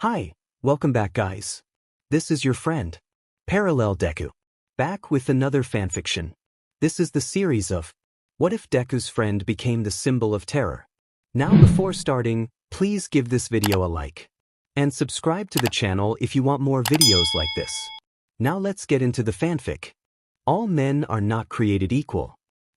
Hi, welcome back guys. This is your friend, Parallel Deku. Back with another fanfiction. This is the series of What if Deku's friend became the symbol of terror? Now before starting, please give this video a like. And subscribe to the channel if you want more videos like this. Now let's get into the fanfic. All men are not created equal.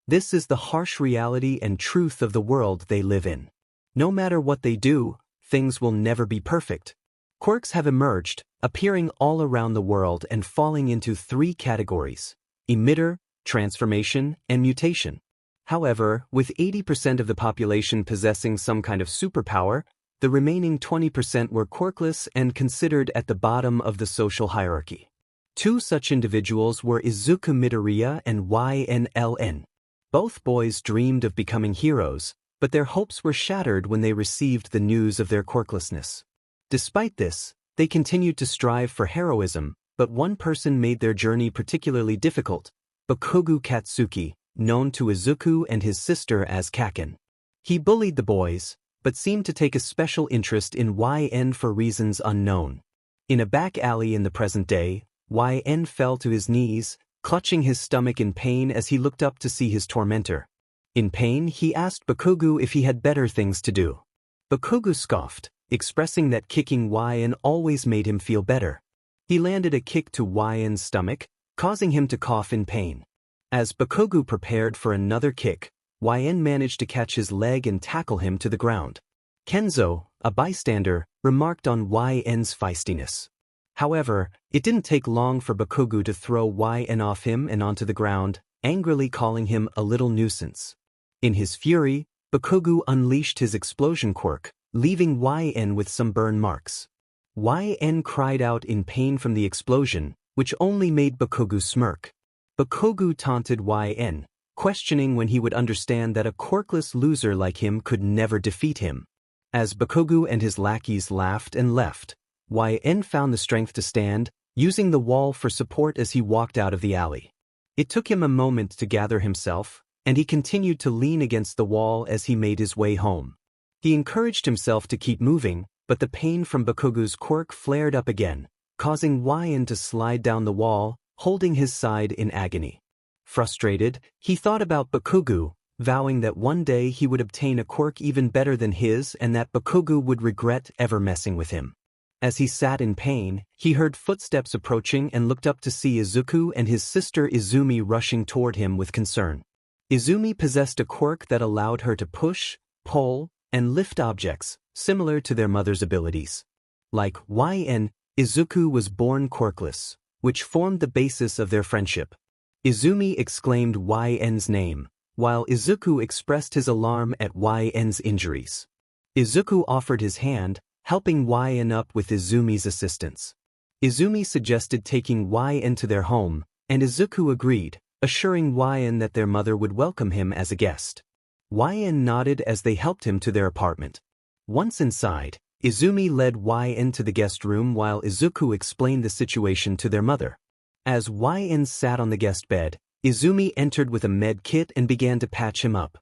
This is the harsh reality and truth of the world they live in. No matter what they do, things will never be perfect. Quirks have emerged, appearing all around the world and falling into three categories: emitter, transformation, and mutation. However, with 80% of the population possessing some kind of superpower, the remaining 20% were quirkless and considered at the bottom of the social hierarchy. Two such individuals were Izuku Midoriya and YNLN. Both boys dreamed of becoming heroes, but their hopes were shattered when they received the news of their quirklessness. Despite this, they continued to strive for heroism, but one person made their journey particularly difficult: Bakugo Katsuki, known to Izuku and his sister as Kaken. He bullied the boys, but seemed to take a special interest in YN for reasons unknown. In a back alley in the present day, YN fell to his knees, clutching his stomach in pain as he looked up to see his tormentor. In pain, he asked Bakugo if he had better things to do. Bakugo scoffed, expressing that kicking YN always made him feel better. He landed a kick to YN's stomach, causing him to cough in pain. As Bakugo prepared for another kick, YN managed to catch his leg and tackle him to the ground. Kenzo, a bystander, remarked on YN's feistiness. However, it didn't take long for Bakugo to throw YN off him and onto the ground, angrily calling him a little nuisance. In his fury, Bakugo unleashed his explosion quirk, leaving YN with some burn marks. YN cried out in pain from the explosion, which only made Bakugo smirk. Bakugo taunted YN, questioning when he would understand that a quirkless loser like him could never defeat him. As Bakugo and his lackeys laughed and left, YN found the strength to stand, using the wall for support as he walked out of the alley. It took him a moment to gather himself, and he continued to lean against the wall as he made his way home. He encouraged himself to keep moving, but the pain from Bakugo's quirk flared up again, causing YN to slide down the wall, holding his side in agony. Frustrated, he thought about Bakugo, vowing that one day he would obtain a quirk even better than his and that Bakugo would regret ever messing with him. As he sat in pain, he heard footsteps approaching and looked up to see Izuku and his sister Izumi rushing toward him with concern. Izumi possessed a quirk that allowed her to push, pull, and lift objects, similar to their mother's abilities. Like YN, Izuku was born quirkless, which formed the basis of their friendship. Izumi exclaimed YN's name, while Izuku expressed his alarm at YN's injuries. Izuku offered his hand, helping YN up with Izumi's assistance. Izumi suggested taking YN to their home, and Izuku agreed, assuring YN that their mother would welcome him as a guest. YN nodded as they helped him to their apartment. Once inside, Izumi led YN to the guest room while Izuku explained the situation to their mother. As YN sat on the guest bed, Izumi entered with a med kit and began to patch him up.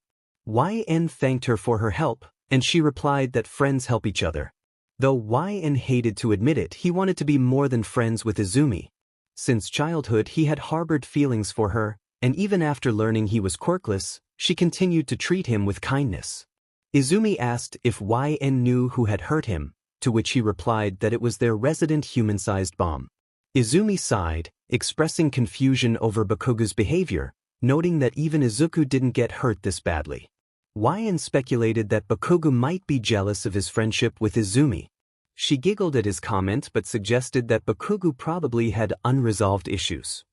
YN thanked her for her help, and she replied that friends help each other. Though YN hated to admit it, he wanted to be more than friends with Izumi. Since childhood, he had harbored feelings for her, and even after learning he was quirkless, she continued to treat him with kindness. Izumi asked if YN knew who had hurt him, to which he replied that it was their resident human-sized bomb. Izumi sighed, expressing confusion over Bakugo's behavior, noting that even Izuku didn't get hurt this badly. YN speculated that Bakugo might be jealous of his friendship with Izumi. She giggled at his comment but suggested that Bakugo probably had unresolved issues.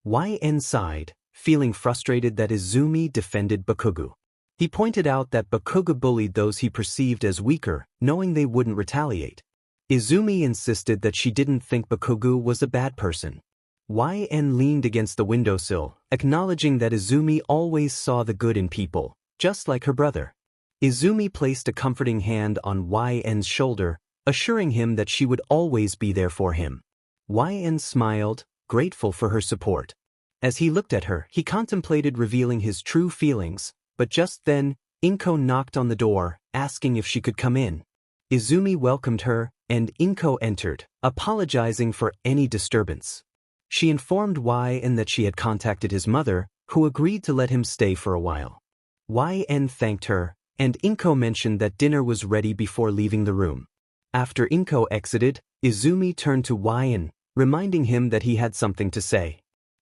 YN sighed, feeling frustrated that Izumi defended Bakugo. He pointed out that Bakugo bullied those he perceived as weaker, knowing they wouldn't retaliate. Izumi insisted that she didn't think Bakugo was a bad person. YN leaned against the windowsill, acknowledging that Izumi always saw the good in people, just like her brother. Izumi placed a comforting hand on YN's shoulder, assuring him that she would always be there for him. YN smiled, grateful for her support. As he looked at her, he contemplated revealing his true feelings, but just then, Inko knocked on the door, asking if she could come in. Izumi welcomed her, and Inko entered, apologizing for any disturbance. She informed YN that she had contacted his mother, who agreed to let him stay for a while. YN thanked her, and Inko mentioned that dinner was ready before leaving the room. After Inko exited, Izumi turned to YN, reminding him that he had something to say.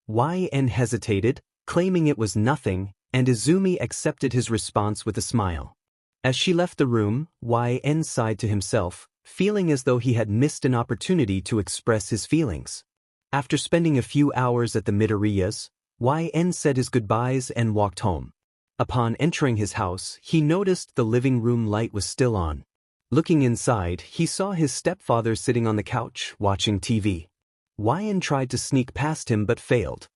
YN hesitated, claiming it was nothing, and Izumi accepted his response with a smile. As she left the room, YN sighed to himself, feeling as though he had missed an opportunity to express his feelings. After spending a few hours at the Midoriyas, YN said his goodbyes and walked home. Upon entering his house, he noticed the living room light was still on. Looking inside, he saw his stepfather sitting on the couch, watching TV. YN tried to sneak past him but failed.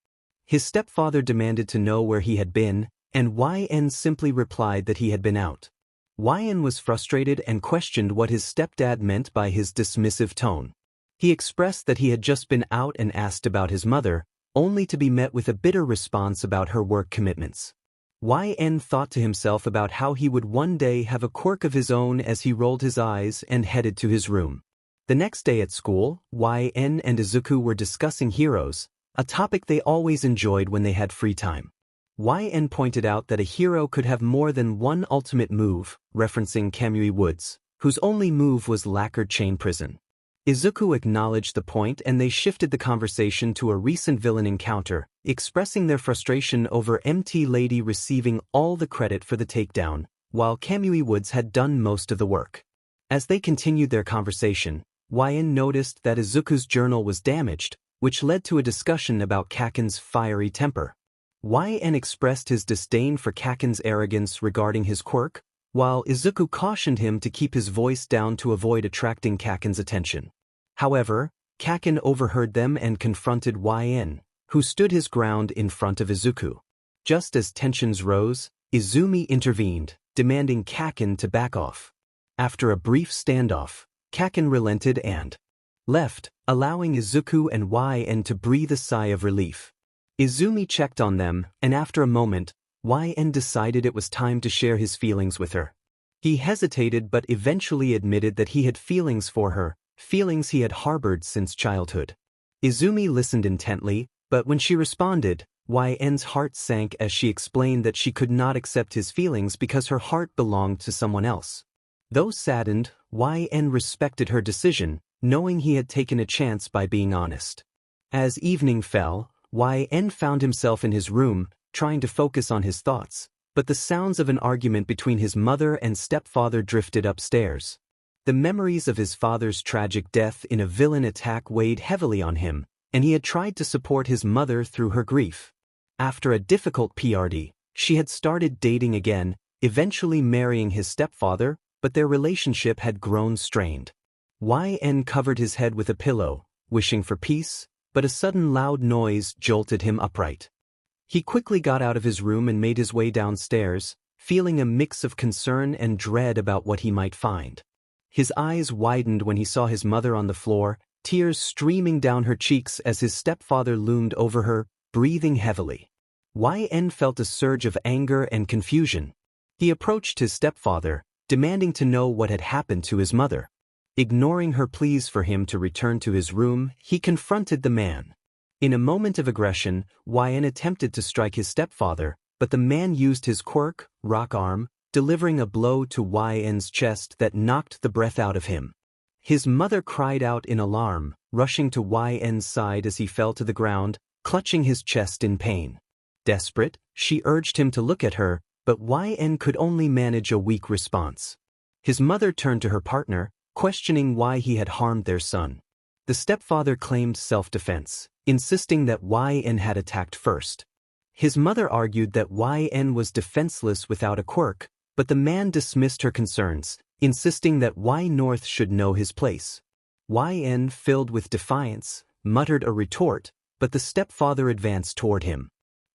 His stepfather demanded to know where he had been, and YN simply replied that he had been out. YN was frustrated and questioned what his stepdad meant by his dismissive tone. He expressed that he had just been out and asked about his mother, only to be met with a bitter response about her work commitments. YN thought to himself about how he would one day have a quirk of his own as he rolled his eyes and headed to his room. The next day at school, YN and Izuku were discussing heroes, a topic they always enjoyed when they had free time. YN pointed out that a hero could have more than one ultimate move, referencing Kamui Woods, whose only move was lacquered chain prison. Izuku acknowledged the point and they shifted the conversation to a recent villain encounter, expressing their frustration over MT Lady receiving all the credit for the takedown, while Kamui Woods had done most of the work. As they continued their conversation, YN noticed that Izuku's journal was damaged, which led to a discussion about Kaken's fiery temper. YN expressed his disdain for Kaken's arrogance regarding his quirk, while Izuku cautioned him to keep his voice down to avoid attracting Kaken's attention. However, Kaken overheard them and confronted YN, who stood his ground in front of Izuku. Just as tensions rose, Izumi intervened, demanding Kaken to back off. After a brief standoff, Kaken relented and left, allowing Izuku and YN to breathe a sigh of relief. Izumi checked on them, and after a moment, YN decided it was time to share his feelings with her. He hesitated but eventually admitted that he had feelings for her, feelings he had harbored since childhood. Izumi listened intently, but when she responded, YN's heart sank as she explained that she could not accept his feelings because her heart belonged to someone else. Though saddened, YN respected her decision, knowing he had taken a chance by being honest. As evening fell, YN found himself in his room, trying to focus on his thoughts, but the sounds of an argument between his mother and stepfather drifted upstairs. The memories of his father's tragic death in a villain attack weighed heavily on him, and he had tried to support his mother through her grief. After a difficult PRD, she had started dating again, eventually marrying his stepfather, but their relationship had grown strained. YN covered his head with a pillow, wishing for peace, but a sudden loud noise jolted him upright. He quickly got out of his room and made his way downstairs, feeling a mix of concern and dread about what he might find. His eyes widened when he saw his mother on the floor, tears streaming down her cheeks as his stepfather loomed over her, breathing heavily. YN felt a surge of anger and confusion. He approached his stepfather, demanding to know what had happened to his mother. Ignoring her pleas for him to return to his room, he confronted the man. In a moment of aggression, YN attempted to strike his stepfather, but the man used his quirk, rock arm, delivering a blow to YN's chest that knocked the breath out of him. His mother cried out in alarm, rushing to YN's side as he fell to the ground, clutching his chest in pain. Desperate, she urged him to look at her, but YN could only manage a weak response. His mother turned to her partner, questioning why he had harmed their son. The stepfather claimed self-defense, insisting that YN had attacked first. His mother argued that YN was defenseless without a quirk, but the man dismissed her concerns, insisting that Y North should know his place. YN, filled with defiance, muttered a retort, but the stepfather advanced toward him.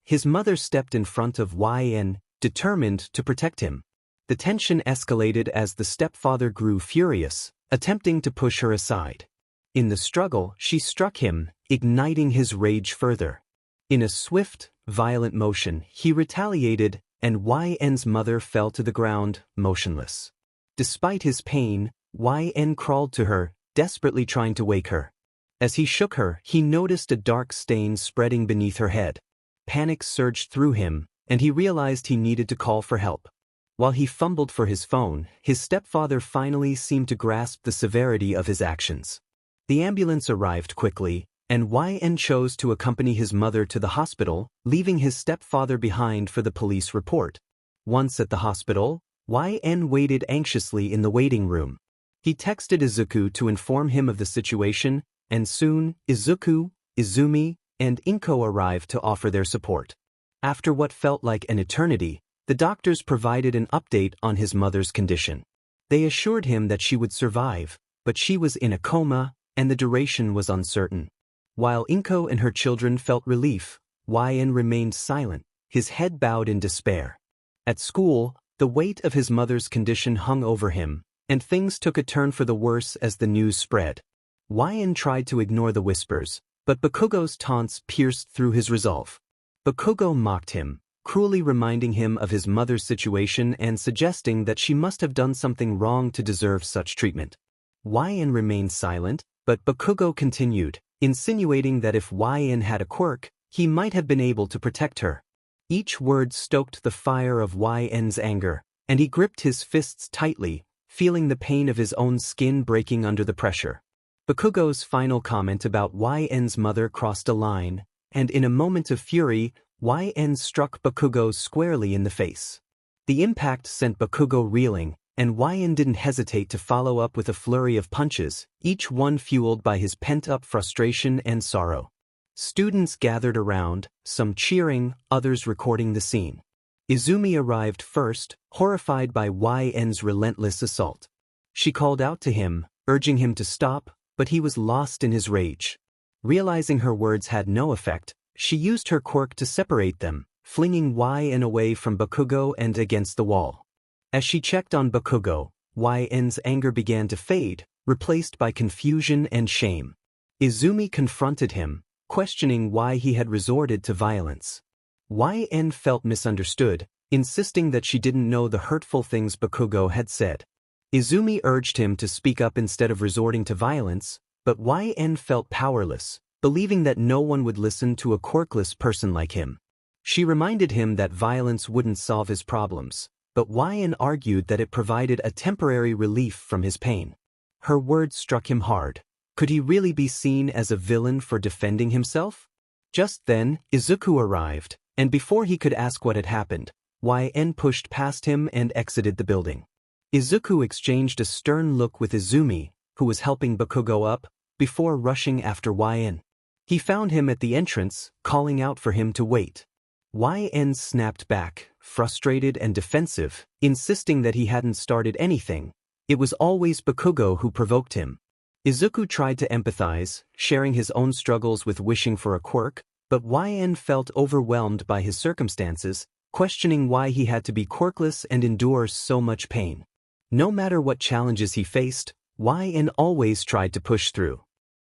His mother stepped in front of YN, determined to protect him. The tension escalated as the stepfather grew furious, attempting to push her aside. In the struggle, she struck him, igniting his rage further. In a swift, violent motion, he retaliated, and YN's mother fell to the ground, motionless. Despite his pain, YN crawled to her, desperately trying to wake her. As he shook her, he noticed a dark stain spreading beneath her head. Panic surged through him, and he realized he needed to call for help. While he fumbled for his phone, his stepfather finally seemed to grasp the severity of his actions. The ambulance arrived quickly, and YN chose to accompany his mother to the hospital, leaving his stepfather behind for the police report. Once at the hospital, YN waited anxiously in the waiting room. He texted Izuku to inform him of the situation, and soon, Izuku, Izumi, and Inko arrived to offer their support. After what felt like an eternity, the doctors provided an update on his mother's condition. They assured him that she would survive, but she was in a coma, and the duration was uncertain. While Inko and her children felt relief, YN remained silent, his head bowed in despair. At school, the weight of his mother's condition hung over him, and things took a turn for the worse as the news spread. YN tried to ignore the whispers, but Bakugo's taunts pierced through his resolve. Bakugo mocked him, cruelly reminding him of his mother's situation and suggesting that she must have done something wrong to deserve such treatment. YN remained silent, but Bakugo continued, insinuating that if YN had a quirk, he might have been able to protect her. Each word stoked the fire of YN's anger, and he gripped his fists tightly, feeling the pain of his own skin breaking under the pressure. Bakugo's final comment about YN's mother crossed a line, and in a moment of fury, YN struck Bakugo squarely in the face. The impact sent Bakugo reeling, and YN didn't hesitate to follow up with a flurry of punches, each one fueled by his pent-up frustration and sorrow. Students gathered around, some cheering, others recording the scene. Izumi arrived first, horrified by YN's relentless assault. She called out to him, urging him to stop, but he was lost in his rage. Realizing her words had no effect, she used her quirk to separate them, flinging YN away from Bakugo and against the wall. As she checked on Bakugo, YN's anger began to fade, replaced by confusion and shame. Izumi confronted him, questioning why he had resorted to violence. YN felt misunderstood, insisting that she didn't know the hurtful things Bakugo had said. Izumi urged him to speak up instead of resorting to violence, but YN felt powerless, believing that no one would listen to a quirkless person like him. She reminded him that violence wouldn't solve his problems, but YN argued that it provided a temporary relief from his pain. Her words struck him hard. Could he really be seen as a villain for defending himself? Just then, Izuku arrived, and before he could ask what had happened, YN pushed past him and exited the building. Izuku exchanged a stern look with Izumi, who was helping Bakugo up, before rushing after YN. He found him at the entrance, calling out for him to wait. YN snapped back, frustrated and defensive, insisting that he hadn't started anything. It was always Bakugo who provoked him. Izuku tried to empathize, sharing his own struggles with wishing for a quirk, but YN felt overwhelmed by his circumstances, questioning why he had to be quirkless and endure so much pain. No matter what challenges he faced, YN always tried to push through.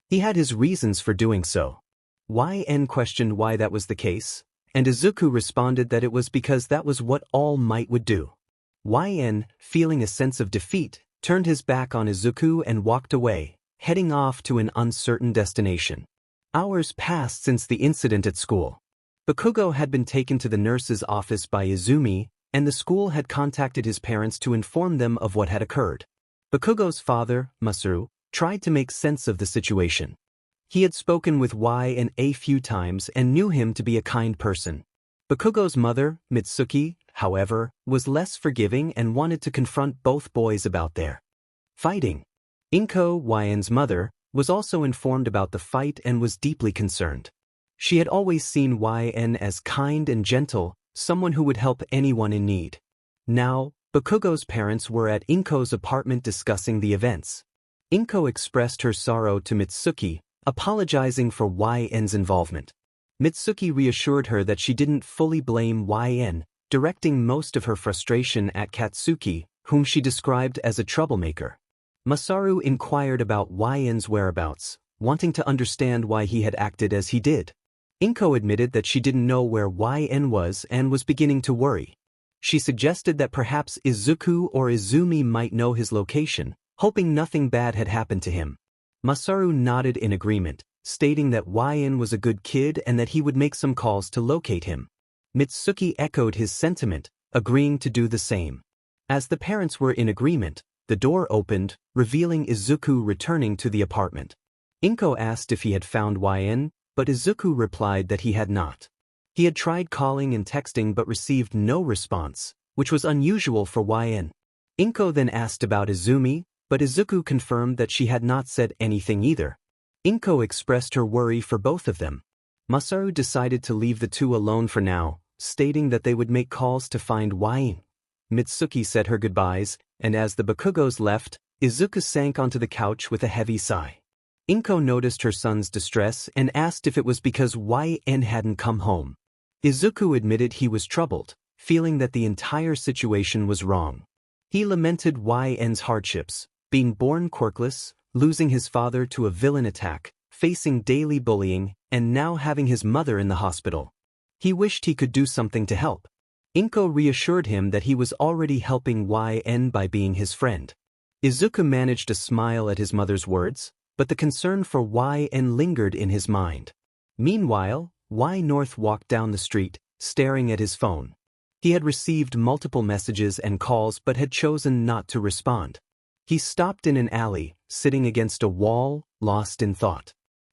He had his reasons for doing so. YN questioned why that was the case, and Izuku responded that it was because that was what all might would do. YN, feeling a sense of defeat, turned his back on Izuku and walked away, heading off to an uncertain destination. Hours passed since the incident at school. Bakugo had been taken to the nurse's office by Izumi, and the school had contacted his parents to inform them of what had occurred. Bakugo's father, Masaru, tried to make sense of the situation. He had spoken with YN a few times and knew him to be a kind person. Bakugo's mother, Mitsuki, however, was less forgiving and wanted to confront both boys about their fighting. Inko, YN's mother, was also informed about the fight and was deeply concerned. She had always seen YN as kind and gentle, someone who would help anyone in need. Now, Bakugo's parents were at Inko's apartment discussing the events. Inko expressed her sorrow to Mitsuki, apologizing for YN's involvement. Mitsuki reassured her that she didn't fully blame YN, directing most of her frustration at Katsuki, whom she described as a troublemaker. Masaru inquired about YN's whereabouts, wanting to understand why he had acted as he did. Inko admitted that she didn't know where YN was and was beginning to worry. She suggested that perhaps Izuku or Izumi might know his location, hoping nothing bad had happened to him. Masaru nodded in agreement, stating that YN was a good kid and that he would make some calls to locate him. Mitsuki echoed his sentiment, agreeing to do the same. As the parents were in agreement, the door opened, revealing Izuku returning to the apartment. Inko asked if he had found YN, but Izuku replied that he had not. He had tried calling and texting but received no response, which was unusual for YN. Inko then asked about Izumi, but Izuku confirmed that she had not said anything either. Inko expressed her worry for both of them. Masaru decided to leave the two alone for now, stating that they would make calls to find YN. Mitsuki said her goodbyes, and as the Bakugos left, Izuku sank onto the couch with a heavy sigh. Inko noticed her son's distress and asked if it was because YN hadn't come home. Izuku admitted he was troubled, feeling that the entire situation was wrong. He lamented YN's hardships, being born quirkless, losing his father to a villain attack, facing daily bullying, and now having his mother in the hospital. He wished he could do something to help. Inko reassured him that he was already helping YN by being his friend. Izuku managed to smile at his mother's words, but the concern for YN lingered in his mind. Meanwhile, North walked down the street, staring at his phone. He had received multiple messages and calls but had chosen not to respond. He stopped in an alley, sitting against a wall, lost in thought.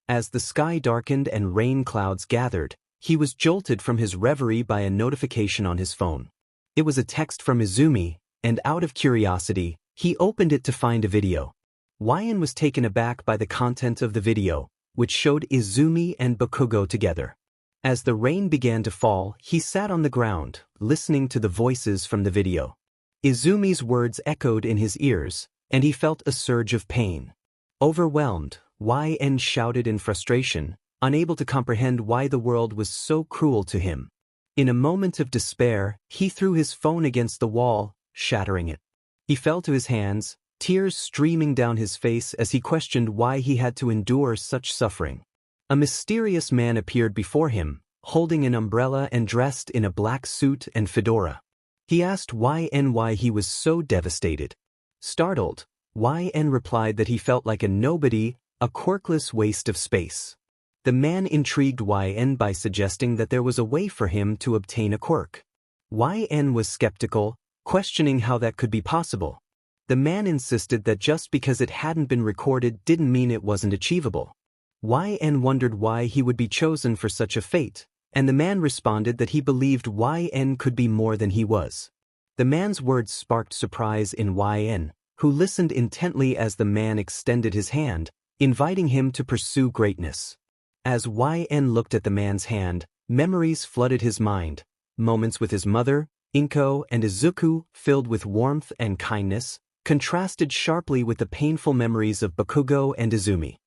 As the sky darkened and rain clouds gathered, he was jolted from his reverie by a notification on his phone. It was a text from Izumi, and out of curiosity, he opened it to find a video. YN was taken aback by the content of the video, which showed Izumi and Bakugo together. As the rain began to fall, he sat on the ground, listening to the voices from the video. Izumi's words echoed in his ears, and he felt a surge of pain. Overwhelmed, YN shouted in frustration, unable to comprehend why the world was so cruel to him. In a moment of despair, he threw his phone against the wall, shattering it. He fell to his hands, tears streaming down his face as he questioned why he had to endure such suffering. A mysterious man appeared before him, holding an umbrella and dressed in a black suit and fedora. He asked YN why he was so devastated. Startled, YN replied that he felt like a nobody, a quirkless waste of space. The man intrigued YN by suggesting that there was a way for him to obtain a quirk. YN was skeptical, questioning how that could be possible. The man insisted that just because it hadn't been recorded didn't mean it wasn't achievable. YN wondered why he would be chosen for such a fate, and the man responded that he believed YN could be more than he was. The man's words sparked surprise in YN, who listened intently as the man extended his hand, inviting him to pursue greatness. As YN looked at the man's hand, memories flooded his mind, moments with his mother, Inko, and Izuku, filled with warmth and kindness, contrasted sharply with the painful memories of Bakugo and Izumi.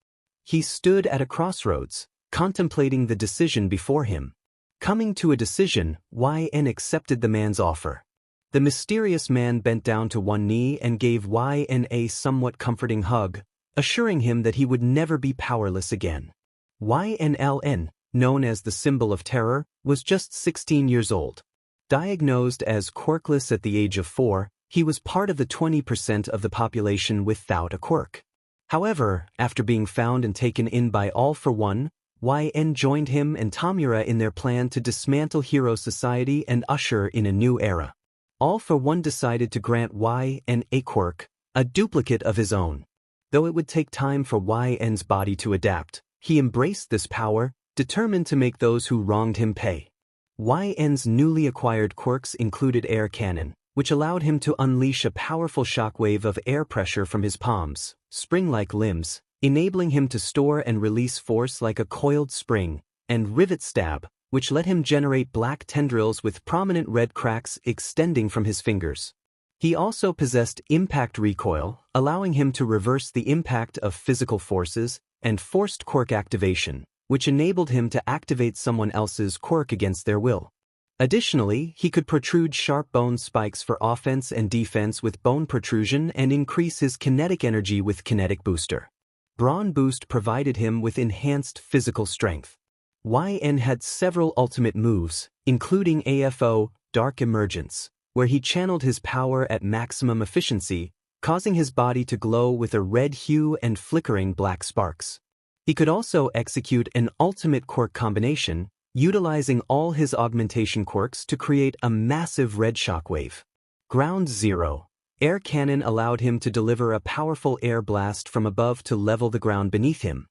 He stood at a crossroads, contemplating the decision before him. Coming to a decision, YN accepted the man's offer. The mysterious man bent down to one knee and gave YN a somewhat comforting hug, assuring him that he would never be powerless again. YNLN, known as the symbol of terror, was just 16 years old. Diagnosed as quirkless at the age of 4, he was part of the 20% of the population without a quirk. However, after being found and taken in by All for One, YN joined him and Tamura in their plan to dismantle Hero Society and usher in a new era. All for One decided to grant YN a quirk, a duplicate of his own. Though it would take time for YN's body to adapt, he embraced this power, determined to make those who wronged him pay. YN's newly acquired quirks included air cannon, which allowed him to unleash a powerful shockwave of air pressure from his palms, spring-like limbs, enabling him to store and release force like a coiled spring, and rivet stab, which let him generate black tendrils with prominent red cracks extending from his fingers. He also possessed impact recoil, allowing him to reverse the impact of physical forces, and forced quirk activation, which enabled him to activate someone else's quirk against their will. Additionally, he could protrude sharp bone spikes for offense and defense with bone protrusion and increase his kinetic energy with kinetic booster. Brawn boost provided him with enhanced physical strength. YN had several ultimate moves, including AFO, Dark Emergence, where he channeled his power at maximum efficiency, causing his body to glow with a red hue and flickering black sparks. He could also execute an ultimate quirk combination, utilizing all his augmentation quirks to create a massive red shockwave. Ground Zero. Air Cannon allowed him to deliver a powerful air blast from above to level the ground beneath him.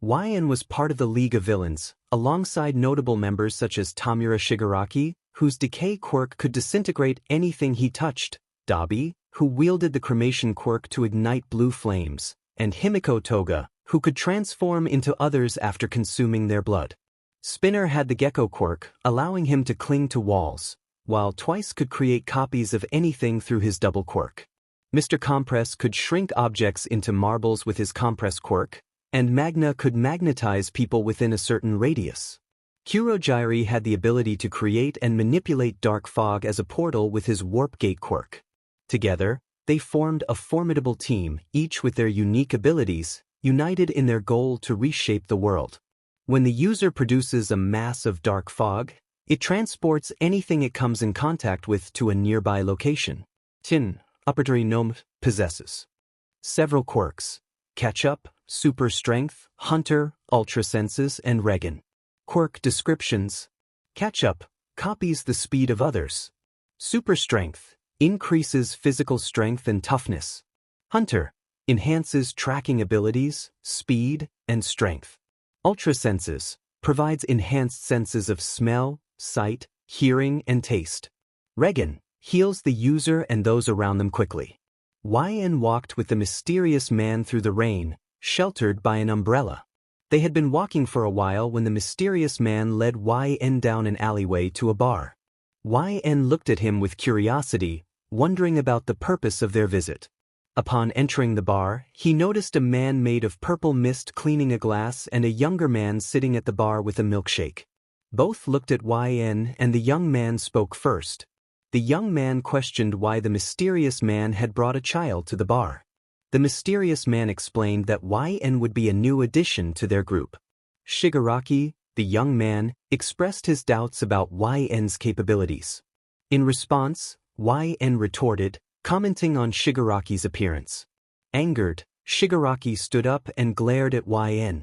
YN was part of the League of Villains, alongside notable members such as Tamura Shigaraki, whose decay quirk could disintegrate anything he touched, Dabi, who wielded the cremation quirk to ignite blue flames, and Himiko Toga, who could transform into others after consuming their blood. Spinner had the gecko quirk, allowing him to cling to walls, while Twice could create copies of anything through his double quirk. Mr. Compress could shrink objects into marbles with his compress quirk, and Magna could magnetize people within a certain radius. Kurogyri had the ability to create and manipulate dark fog as a portal with his warp gate quirk. Together, they formed a formidable team, each with their unique abilities, united in their goal to reshape the world. When the user produces a mass of dark fog, it transports anything it comes in contact with to a nearby location. Tin, Uppertory Gnome, possesses several quirks: Catch-Up, Super Strength, Hunter, Ultra Senses, and Regan. Quirk descriptions: Catch-Up copies the speed of others. Super Strength increases physical strength and toughness. Hunter enhances tracking abilities, speed, and strength. Ultra Senses provides enhanced senses of smell, sight, hearing, and taste. Regan heals the user and those around them quickly. YN walked with the mysterious man through the rain, sheltered by an umbrella. They had been walking for a while when the mysterious man led YN down an alleyway to a bar. YN looked at him with curiosity, wondering about the purpose of their visit. Upon entering the bar, he noticed a man made of purple mist cleaning a glass and a younger man sitting at the bar with a milkshake. Both looked at YN and the young man spoke first. The young man questioned why the mysterious man had brought a child to the bar. The mysterious man explained that YN would be a new addition to their group. Shigaraki, the young man, expressed his doubts about YN's capabilities. In response, YN retorted, commenting on Shigaraki's appearance. Angered, Shigaraki stood up and glared at YN.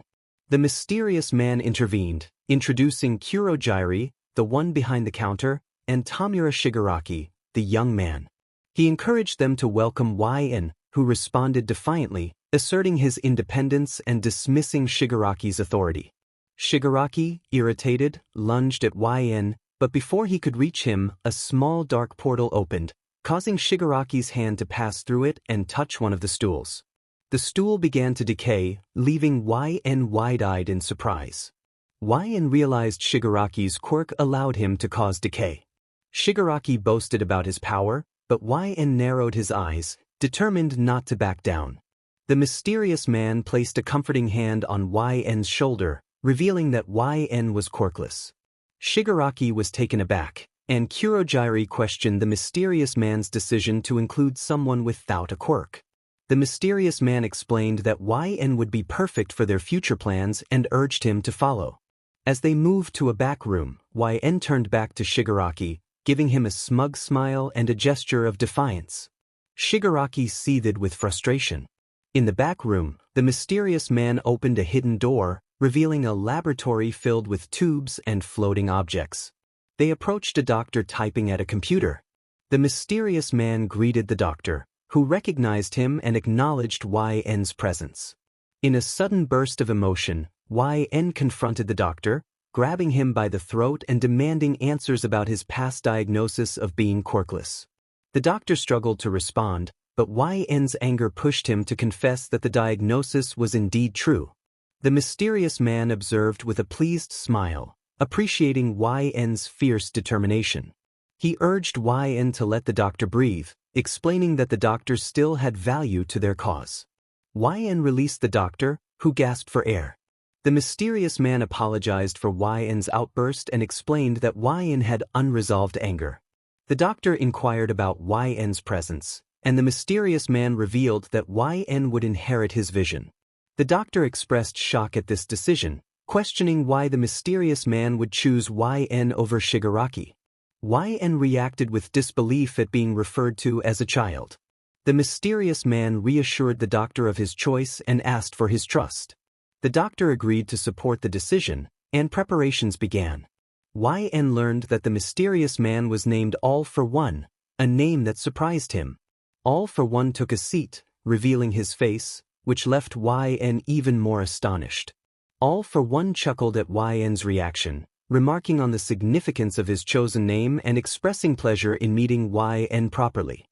The mysterious man intervened, introducing Kurogyri, the one behind the counter, and Tamura Shigaraki, the young man. He encouraged them to welcome YN, who responded defiantly, asserting his independence and dismissing Shigaraki's authority. Shigaraki, irritated, lunged at YN, but before he could reach him, a small dark portal opened, causing Shigaraki's hand to pass through it and touch one of the stools. The stool began to decay, leaving YN wide-eyed in surprise. YN realized Shigaraki's quirk allowed him to cause decay. Shigaraki boasted about his power, but YN narrowed his eyes, determined not to back down. The mysterious man placed a comforting hand on YN's shoulder, revealing that YN was quirkless. Shigaraki was taken aback, and Kurogyri questioned the mysterious man's decision to include someone without a quirk. The mysterious man explained that YN would be perfect for their future plans and urged him to follow. As they moved to a back room, YN turned back to Shigaraki, giving him a smug smile and a gesture of defiance. Shigaraki seethed with frustration. In the back room, the mysterious man opened a hidden door, revealing a laboratory filled with tubes and floating objects. They approached a doctor typing at a computer. The mysterious man greeted the doctor, who recognized him and acknowledged YN's presence. In a sudden burst of emotion, YN confronted the doctor, grabbing him by the throat and demanding answers about his past diagnosis of being quirkless. The doctor struggled to respond, but YN's anger pushed him to confess that the diagnosis was indeed true. The mysterious man observed with a pleased smile, appreciating YN's fierce determination. He urged YN to let the doctor breathe, explaining that the doctor still had value to their cause. YN released the doctor, who gasped for air. The mysterious man apologized for YN's outburst and explained that YN had unresolved anger. The doctor inquired about YN's presence, and the mysterious man revealed that YN would inherit his vision. The doctor expressed shock at this decision, questioning why the mysterious man would choose YN over Shigaraki. YN reacted with disbelief at being referred to as a child. The mysterious man reassured the doctor of his choice and asked for his trust. The doctor agreed to support the decision, and preparations began. YN learned that the mysterious man was named All for One, a name that surprised him. All for One took a seat, revealing his face, which left YN even more astonished. All for One chuckled at YN's reaction, remarking on the significance of his chosen name and expressing pleasure in meeting YN properly.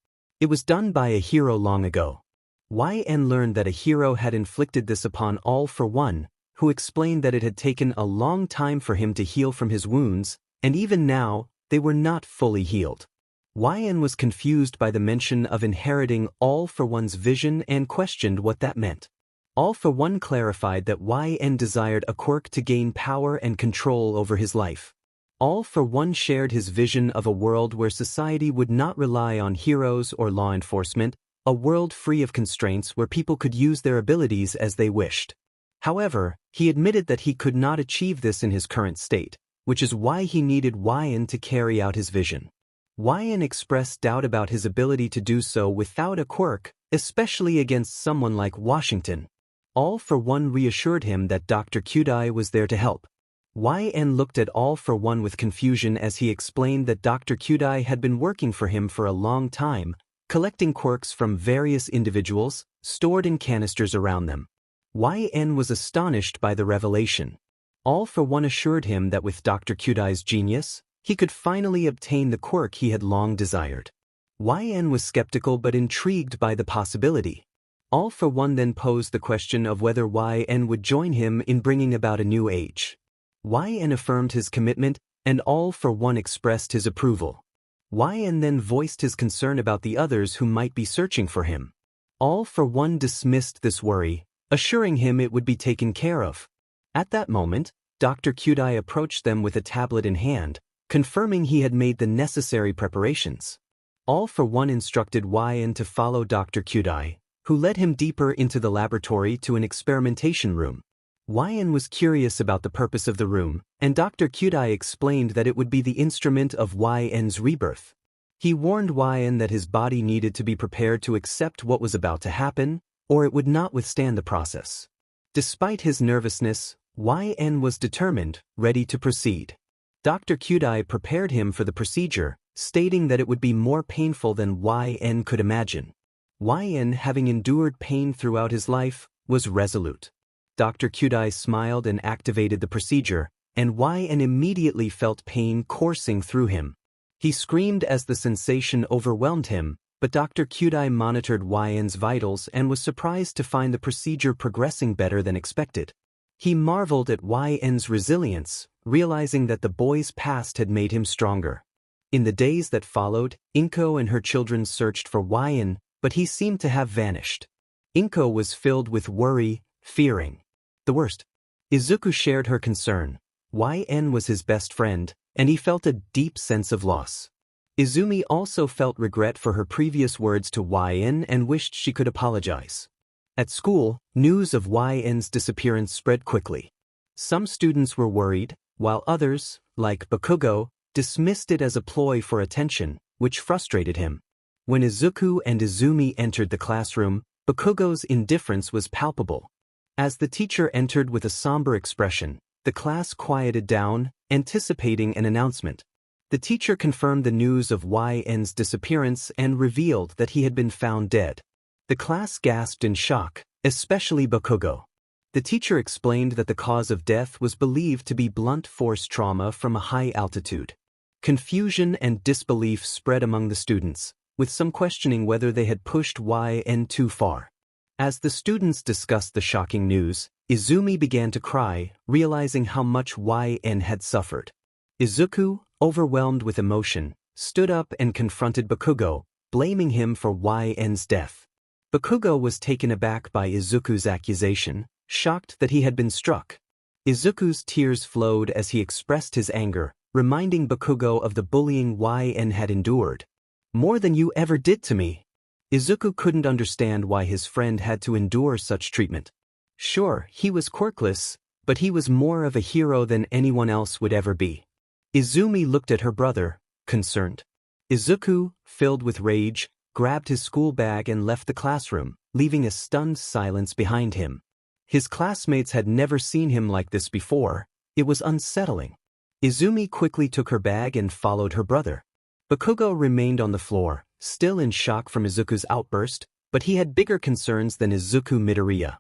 It was done by a hero long ago. YN learned that a hero had inflicted this upon All for One, who explained that it had taken a long time for him to heal from his wounds, and even now, they were not fully healed. YN was confused by the mention of inheriting All for One's vision and questioned what that meant. All for One clarified that YN desired a quirk to gain power and control over his life. All for One shared his vision of a world where society would not rely on heroes or law enforcement, a world free of constraints where people could use their abilities as they wished. However, he admitted that he could not achieve this in his current state, which is why he needed YN to carry out his vision. YN expressed doubt about his ability to do so without a quirk, especially against someone like Washington. All for One reassured him that Dr. Kyudai was there to help. YN looked at All for One with confusion as he explained that Dr. Kyudai had been working for him for a long time, collecting quirks from various individuals, stored in canisters around them. YN was astonished by the revelation. All for One assured him that with Dr. Kyudai's genius, he could finally obtain the quirk he had long desired. YN was skeptical but intrigued by the possibility. All for One then posed the question of whether YN would join him in bringing about a new age. YN affirmed his commitment, and All for One expressed his approval. YN then voiced his concern about the others who might be searching for him. All for One dismissed this worry, assuring him it would be taken care of. At that moment, Dr. Kyudai approached them with a tablet in hand, confirming he had made the necessary preparations. All for One instructed YN to follow Dr. Kyudai, who led him deeper into the laboratory to an experimentation room. YN was curious about the purpose of the room, and Dr. Kyudai explained that it would be the instrument of YN's rebirth. He warned YN that his body needed to be prepared to accept what was about to happen, or it would not withstand the process. Despite his nervousness, YN was determined, ready to proceed. Dr. Kyudai prepared him for the procedure, stating that it would be more painful than YN could imagine. YN, having endured pain throughout his life, was resolute. Dr. Kyudai smiled and activated the procedure, and YN immediately felt pain coursing through him. He screamed as the sensation overwhelmed him, but Dr. Kyudai monitored YN's vitals and was surprised to find the procedure progressing better than expected. He marveled at YN's resilience, realizing that the boy's past had made him stronger. In the days that followed, Inko and her children searched for YN, but he seemed to have vanished. Inko was filled with worry, fearing the worst. Izuku shared her concern. YN was his best friend, and he felt a deep sense of loss. Izumi also felt regret for her previous words to YN and wished she could apologize. At school, news of YN's disappearance spread quickly. Some students were worried, while others, like Bakugo, dismissed it as a ploy for attention, which frustrated him. When Izuku and Izumi entered the classroom, Bakugo's indifference was palpable. As the teacher entered with a somber expression, the class quieted down, anticipating an announcement. The teacher confirmed the news of YN's disappearance and revealed that he had been found dead. The class gasped in shock, especially Bakugo. The teacher explained that the cause of death was believed to be blunt force trauma from a high altitude. Confusion and disbelief spread among the students, with some questioning whether they had pushed YN too far. As the students discussed the shocking news, Izumi began to cry, realizing how much YN had suffered. Izuku, overwhelmed with emotion, stood up and confronted Bakugo, blaming him for YN's death. Bakugo was taken aback by Izuku's accusation, shocked that he had been struck. Izuku's tears flowed as he expressed his anger, reminding Bakugo of the bullying YN had endured. "More than you ever did to me." Izuku couldn't understand why his friend had to endure such treatment. Sure, he was quirkless, but he was more of a hero than anyone else would ever be. Izumi looked at her brother, concerned. Izuku, filled with rage, grabbed his school bag and left the classroom, leaving a stunned silence behind him. His classmates had never seen him like this before. It was unsettling. Izumi quickly took her bag and followed her brother. Bakugo remained on the floor, still in shock from Izuku's outburst, but he had bigger concerns than Izuku Midoriya.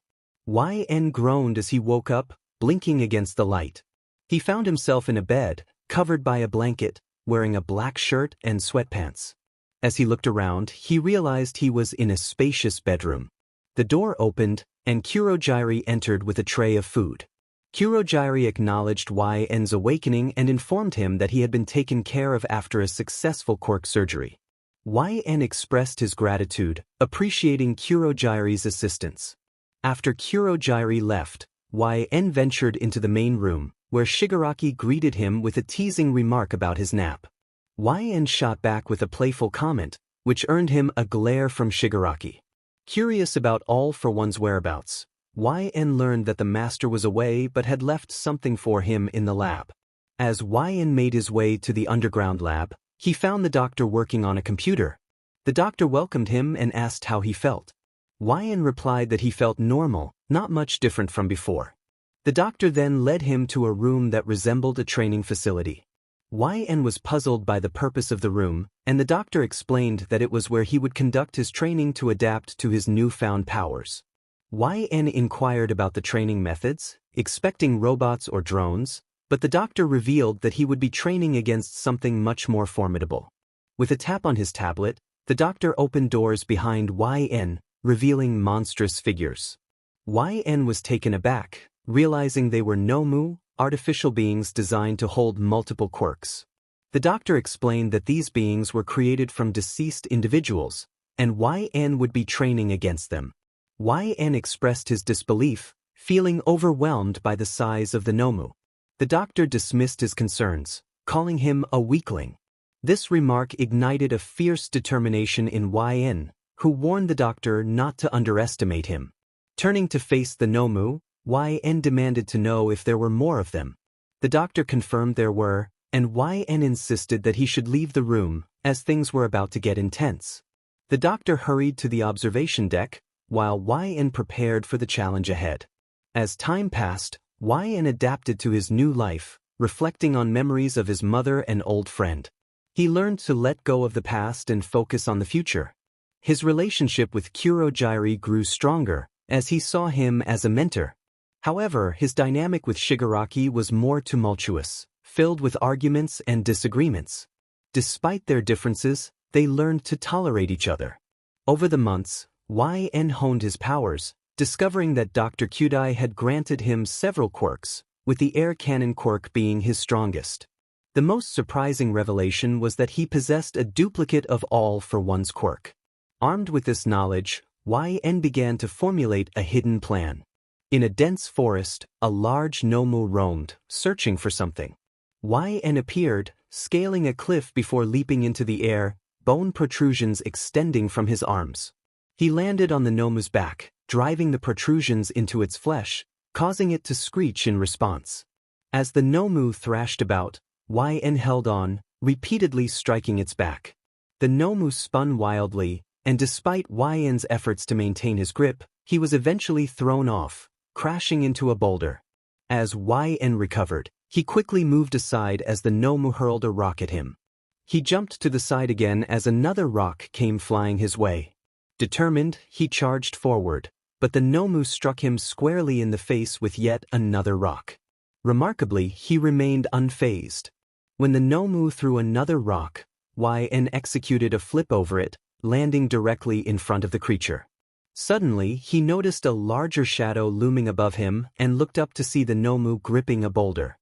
YN groaned as he woke up, blinking against the light. He found himself in a bed, covered by a blanket, wearing a black shirt and sweatpants. As he looked around, he realized he was in a spacious bedroom. The door opened, and Kurogyari entered with a tray of food. Kurogyari acknowledged YN's awakening and informed him that he had been taken care of after a successful quirk surgery. YN expressed his gratitude, appreciating Kurogyari's assistance. After Kurogyari left, YN ventured into the main room, where Shigaraki greeted him with a teasing remark about his nap. YN shot back with a playful comment, which earned him a glare from Shigaraki. Curious about All for One's whereabouts, YN learned that the master was away but had left something for him in the lab. As YN made his way to the underground lab, he found the doctor working on a computer. The doctor welcomed him and asked how he felt. YN replied that he felt normal, not much different from before. The doctor then led him to a room that resembled a training facility. YN was puzzled by the purpose of the room, and the doctor explained that it was where he would conduct his training to adapt to his newfound powers. YN inquired about the training methods, expecting robots or drones, but the doctor revealed that he would be training against something much more formidable. With a tap on his tablet, the doctor opened doors behind YN, revealing monstrous figures. YN was taken aback, realizing they were Nomu, artificial beings designed to hold multiple quirks. The doctor explained that these beings were created from deceased individuals, and YN would be training against them. YN expressed his disbelief, feeling overwhelmed by the size of the Nomu. The doctor dismissed his concerns, calling him a weakling. This remark ignited a fierce determination in YN, who warned the doctor not to underestimate him. Turning to face the Nomu, YN demanded to know if there were more of them. The doctor confirmed there were, and YN insisted that he should leave the room, as things were about to get intense. The doctor hurried to the observation deck, while YN prepared for the challenge ahead. As time passed, YN adapted to his new life, reflecting on memories of his mother and old friend. He learned to let go of the past and focus on the future. His relationship with Kurogyari grew stronger, as he saw him as a mentor. However, his dynamic with Shigaraki was more tumultuous, filled with arguments and disagreements. Despite their differences, they learned to tolerate each other. Over the months, YN honed his powers, discovering that Dr. Kyudai had granted him several quirks, with the air cannon quirk being his strongest. The most surprising revelation was that he possessed a duplicate of All for One's quirk. Armed with this knowledge, YN began to formulate a hidden plan. In a dense forest, a large Nomu roamed, searching for something. YN appeared, scaling a cliff before leaping into the air, bone protrusions extending from his arms. He landed on the Nomu's back, driving the protrusions into its flesh, causing it to screech in response. As the Nomu thrashed about, YN held on, repeatedly striking its back. The Nomu spun wildly, and despite YN's efforts to maintain his grip, he was eventually thrown off, crashing into a boulder. As YN recovered, he quickly moved aside as the Nomu hurled a rock at him. He jumped to the side again as another rock came flying his way. Determined, he charged forward, but the Nomu struck him squarely in the face with yet another rock. Remarkably, he remained unfazed. When the Nomu threw another rock, YN executed a flip over it, landing directly in front of the creature. Suddenly, he noticed a larger shadow looming above him and looked up to see the Nomu gripping a boulder.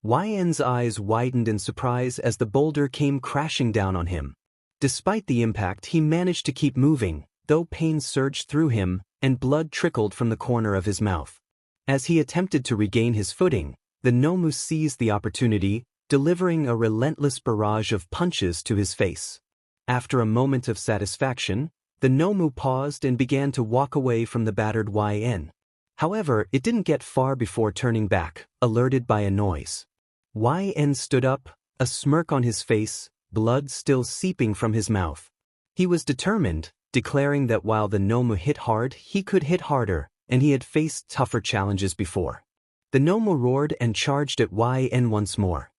YN's eyes widened in surprise as the boulder came crashing down on him. Despite the impact, he managed to keep moving, though pain surged through him and blood trickled from the corner of his mouth. As he attempted to regain his footing, the Nomu seized the opportunity, delivering a relentless barrage of punches to his face. After a moment of satisfaction, the Nomu paused and began to walk away from the battered YN. However, it didn't get far before turning back, alerted by a noise. YN stood up, a smirk on his face, blood still seeping from his mouth. He was determined, declaring that while the Nomu hit hard, he could hit harder, and he had faced tougher challenges before. The Nomu roared and charged at YN once more.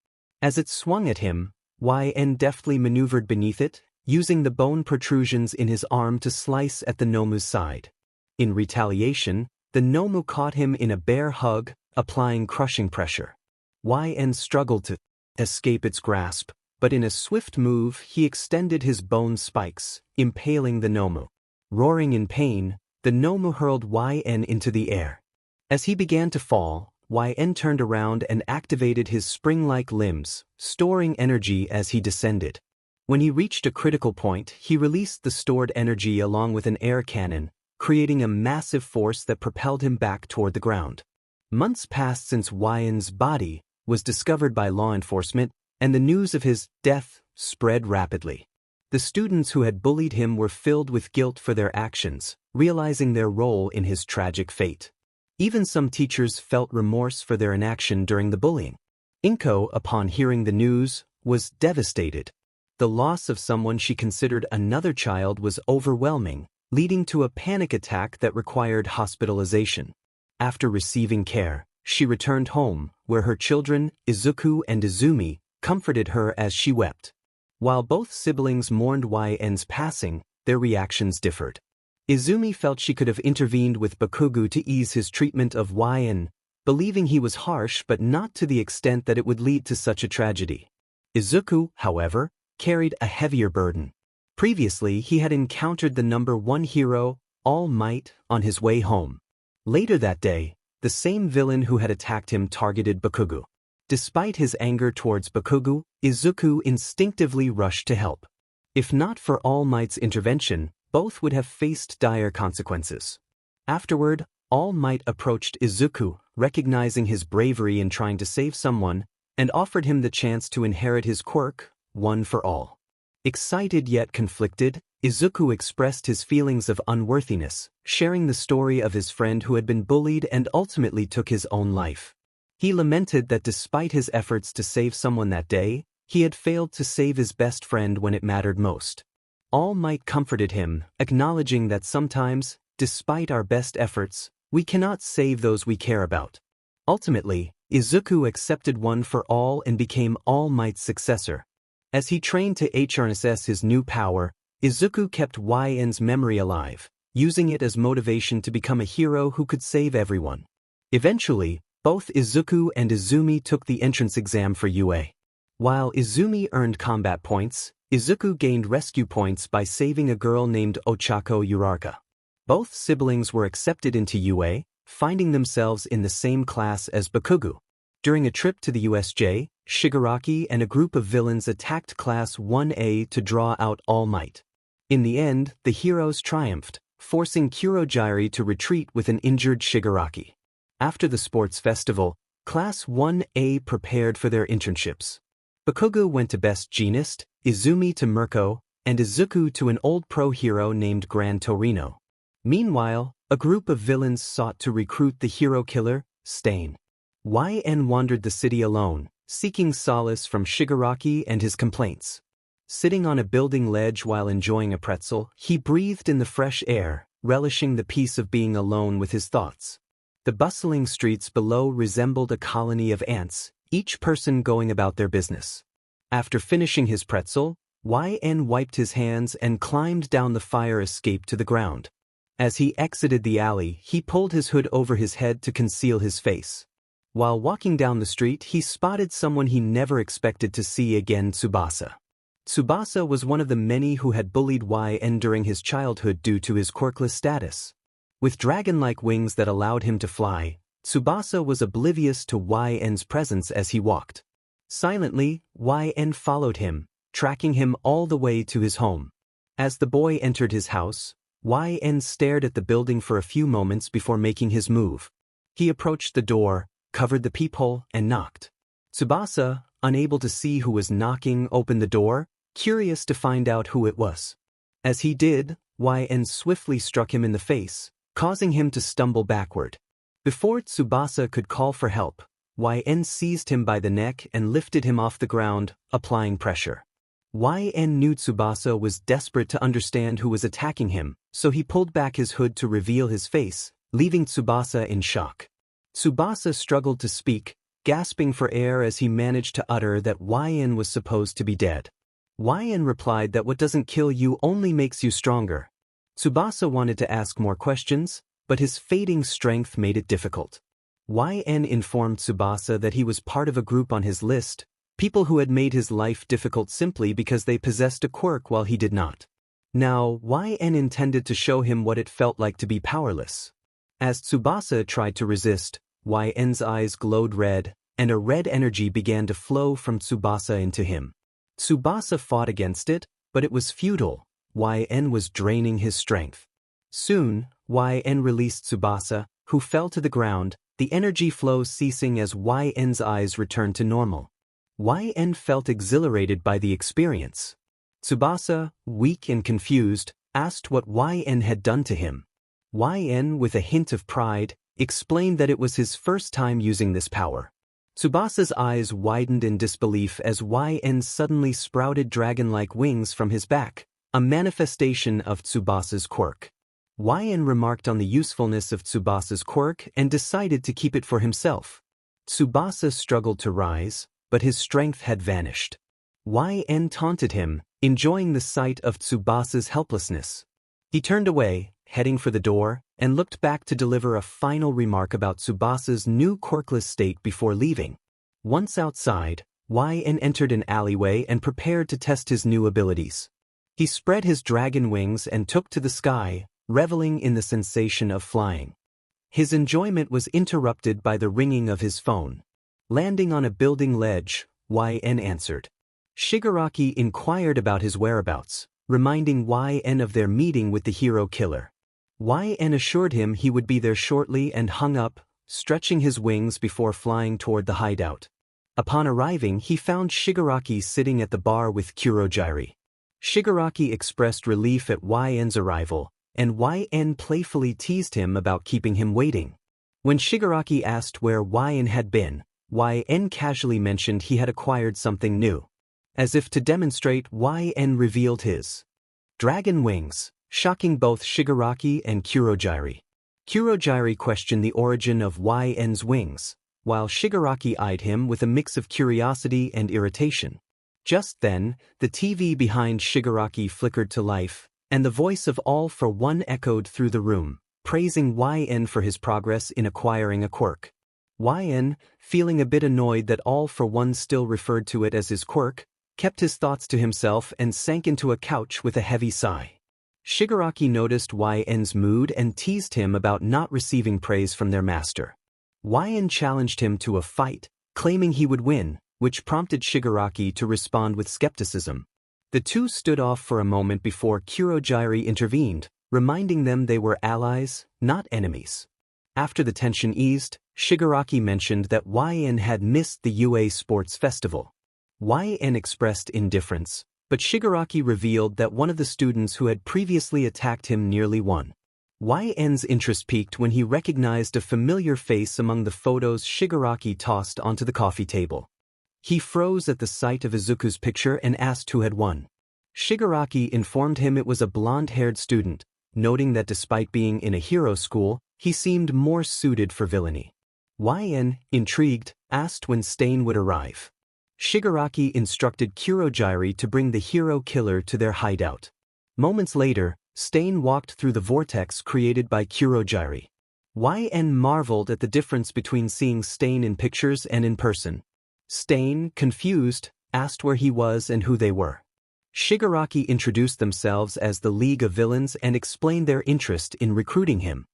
As it swung at him, YN deftly maneuvered beneath it, using the bone protrusions in his arm to slice at the Nomu's side. In retaliation, the Nomu caught him in a bear hug, applying crushing pressure. YN struggled to escape its grasp, but in a swift move he extended his bone spikes, impaling the Nomu. Roaring in pain, the Nomu hurled YN into the air. As he began to fall, YN turned around and activated his spring-like limbs, storing energy as he descended. When he reached a critical point, he released the stored energy along with an air cannon, creating a massive force that propelled him back toward the ground. Months passed since YN's body was discovered by law enforcement, and the news of his death spread rapidly. The students who had bullied him were filled with guilt for their actions, realizing their role in his tragic fate. Even some teachers felt remorse for their inaction during the bullying. Inko, upon hearing the news, was devastated. The loss of someone she considered another child was overwhelming, leading to a panic attack that required hospitalization. After receiving care, she returned home, where her children, Izuku and Izumi, comforted her as she wept. While both siblings mourned YN's passing, their reactions differed. Izumi felt she could have intervened with Bakugo to ease his treatment of YN, believing he was harsh but not to the extent that it would lead to such a tragedy. Izuku, however, carried a heavier burden. Previously, he had encountered the number one hero, All Might, on his way home. Later that day, the same villain who had attacked him targeted Bakugo. Despite his anger towards Bakugo, Izuku instinctively rushed to help. If not for All Might's intervention, both would have faced dire consequences. Afterward, All Might approached Izuku, recognizing his bravery in trying to save someone, and offered him the chance to inherit his quirk, One for All. Excited yet conflicted, Izuku expressed his feelings of unworthiness, sharing the story of his friend who had been bullied and ultimately took his own life. He lamented that despite his efforts to save someone that day, he had failed to save his best friend when it mattered most. All Might comforted him, acknowledging that sometimes, despite our best efforts, we cannot save those we care about. Ultimately, Izuku accepted One for All and became All Might's successor. As he trained to harness his new power, Izuku kept YN's memory alive, using it as motivation to become a hero who could save everyone. Eventually, both Izuku and Izumi took the entrance exam for UA. While Izumi earned combat points, Izuku gained rescue points by saving a girl named Ochako Uraraka. Both siblings were accepted into UA, finding themselves in the same class as Bakugo. During a trip to the USJ, Shigaraki and a group of villains attacked Class 1A to draw out All Might. In the end, the heroes triumphed, forcing Kurogiri to retreat with an injured Shigaraki. After the sports festival, Class 1A prepared for their internships. Bakugo went to Best Jeanist, Izumi to Mirko, and Izuku to an old pro hero named Gran Torino. Meanwhile, a group of villains sought to recruit the hero killer, Stain. YN wandered the city alone, seeking solace from Shigaraki and his complaints. Sitting on a building ledge while enjoying a pretzel, he breathed in the fresh air, relishing the peace of being alone with his thoughts. The bustling streets below resembled a colony of ants, each person going about their business. After finishing his pretzel, YN wiped his hands and climbed down the fire escape to the ground. As he exited the alley, he pulled his hood over his head to conceal his face. While walking down the street, he spotted someone he never expected to see again: Tsubasa. Tsubasa was one of the many who had bullied YN during his childhood due to his quirkless status. With dragon-like wings that allowed him to fly, Tsubasa was oblivious to YN's presence as he walked. Silently, YN followed him, tracking him all the way to his home. As the boy entered his house, YN stared at the building for a few moments before making his move. He approached the door, covered the peephole, and knocked. Tsubasa, unable to see who was knocking, opened the door, curious to find out who it was. As he did, YN swiftly struck him in the face, causing him to stumble backward. Before Tsubasa could call for help, YN seized him by the neck and lifted him off the ground, applying pressure. YN knew Tsubasa was desperate to understand who was attacking him, so he pulled back his hood to reveal his face, leaving Tsubasa in shock. Tsubasa struggled to speak, gasping for air as he managed to utter that YN was supposed to be dead. YN replied that what doesn't kill you only makes you stronger. Tsubasa wanted to ask more questions, but his fading strength made it difficult. YN informed Tsubasa that he was part of a group on his list, people who had made his life difficult simply because they possessed a quirk while he did not. Now, YN intended to show him what it felt like to be powerless. As Tsubasa tried to resist, YN's eyes glowed red, and a red energy began to flow from Tsubasa into him. Tsubasa fought against it, but it was futile. YN was draining his strength. Soon, YN released Tsubasa, who fell to the ground, the energy flow ceasing as YN's eyes returned to normal. YN felt exhilarated by the experience. Tsubasa, weak and confused, asked what YN had done to him. YN, with a hint of pride, explained that it was his first time using this power. Tsubasa's eyes widened in disbelief as YN suddenly sprouted dragon-like wings from his back, a manifestation of Tsubasa's quirk. YN remarked on the usefulness of Tsubasa's quirk and decided to keep it for himself. Tsubasa struggled to rise, but his strength had vanished. YN taunted him, enjoying the sight of Tsubasa's helplessness. He turned away, heading for the door, and looked back to deliver a final remark about Tsubasa's new quirkless state before leaving. Once outside, YN entered an alleyway and prepared to test his new abilities. He spread his dragon wings and took to the sky, reveling in the sensation of flying. His enjoyment was interrupted by the ringing of his phone. Landing on a building ledge, YN answered. Shigaraki inquired about his whereabouts, reminding YN of their meeting with the hero killer. YN assured him he would be there shortly and hung up, stretching his wings before flying toward the hideout. Upon arriving, he found Shigaraki sitting at the bar with Kurogiri. Shigaraki expressed relief at YN's arrival, and YN playfully teased him about keeping him waiting. When Shigaraki asked where YN had been, YN casually mentioned he had acquired something new. As if to demonstrate, YN revealed his dragon wings, shocking both Shigaraki and Kurogiri. Kurogiri questioned the origin of YN's wings, while Shigaraki eyed him with a mix of curiosity and irritation. Just then, the TV behind Shigaraki flickered to life, and the voice of All for One echoed through the room, praising YN for his progress in acquiring a quirk. YN, feeling a bit annoyed that All for One still referred to it as his quirk, kept his thoughts to himself and sank into a couch with a heavy sigh. Shigaraki noticed YN's mood and teased him about not receiving praise from their master. YN challenged him to a fight, claiming he would win, which prompted Shigaraki to respond with skepticism. The two stood off for a moment before Kurogiri intervened, reminding them they were allies, not enemies. After the tension eased, Shigaraki mentioned that YN had missed the UA Sports Festival. YN expressed indifference, but Shigaraki revealed that one of the students who had previously attacked him nearly won. YN's interest peaked when he recognized a familiar face among the photos Shigaraki tossed onto the coffee table. He froze at the sight of Izuku's picture and asked who had won. Shigaraki informed him it was a blonde-haired student, noting that despite being in a hero school, he seemed more suited for villainy. YN, intrigued, asked when Stain would arrive. Shigaraki instructed Kurogiri to bring the hero killer to their hideout. Moments later, Stain walked through the vortex created by Kurogiri. YN marveled at the difference between seeing Stain in pictures and in person. Stain, confused, asked where he was and who they were. Shigaraki introduced themselves as the League of Villains and explained their interest in recruiting him.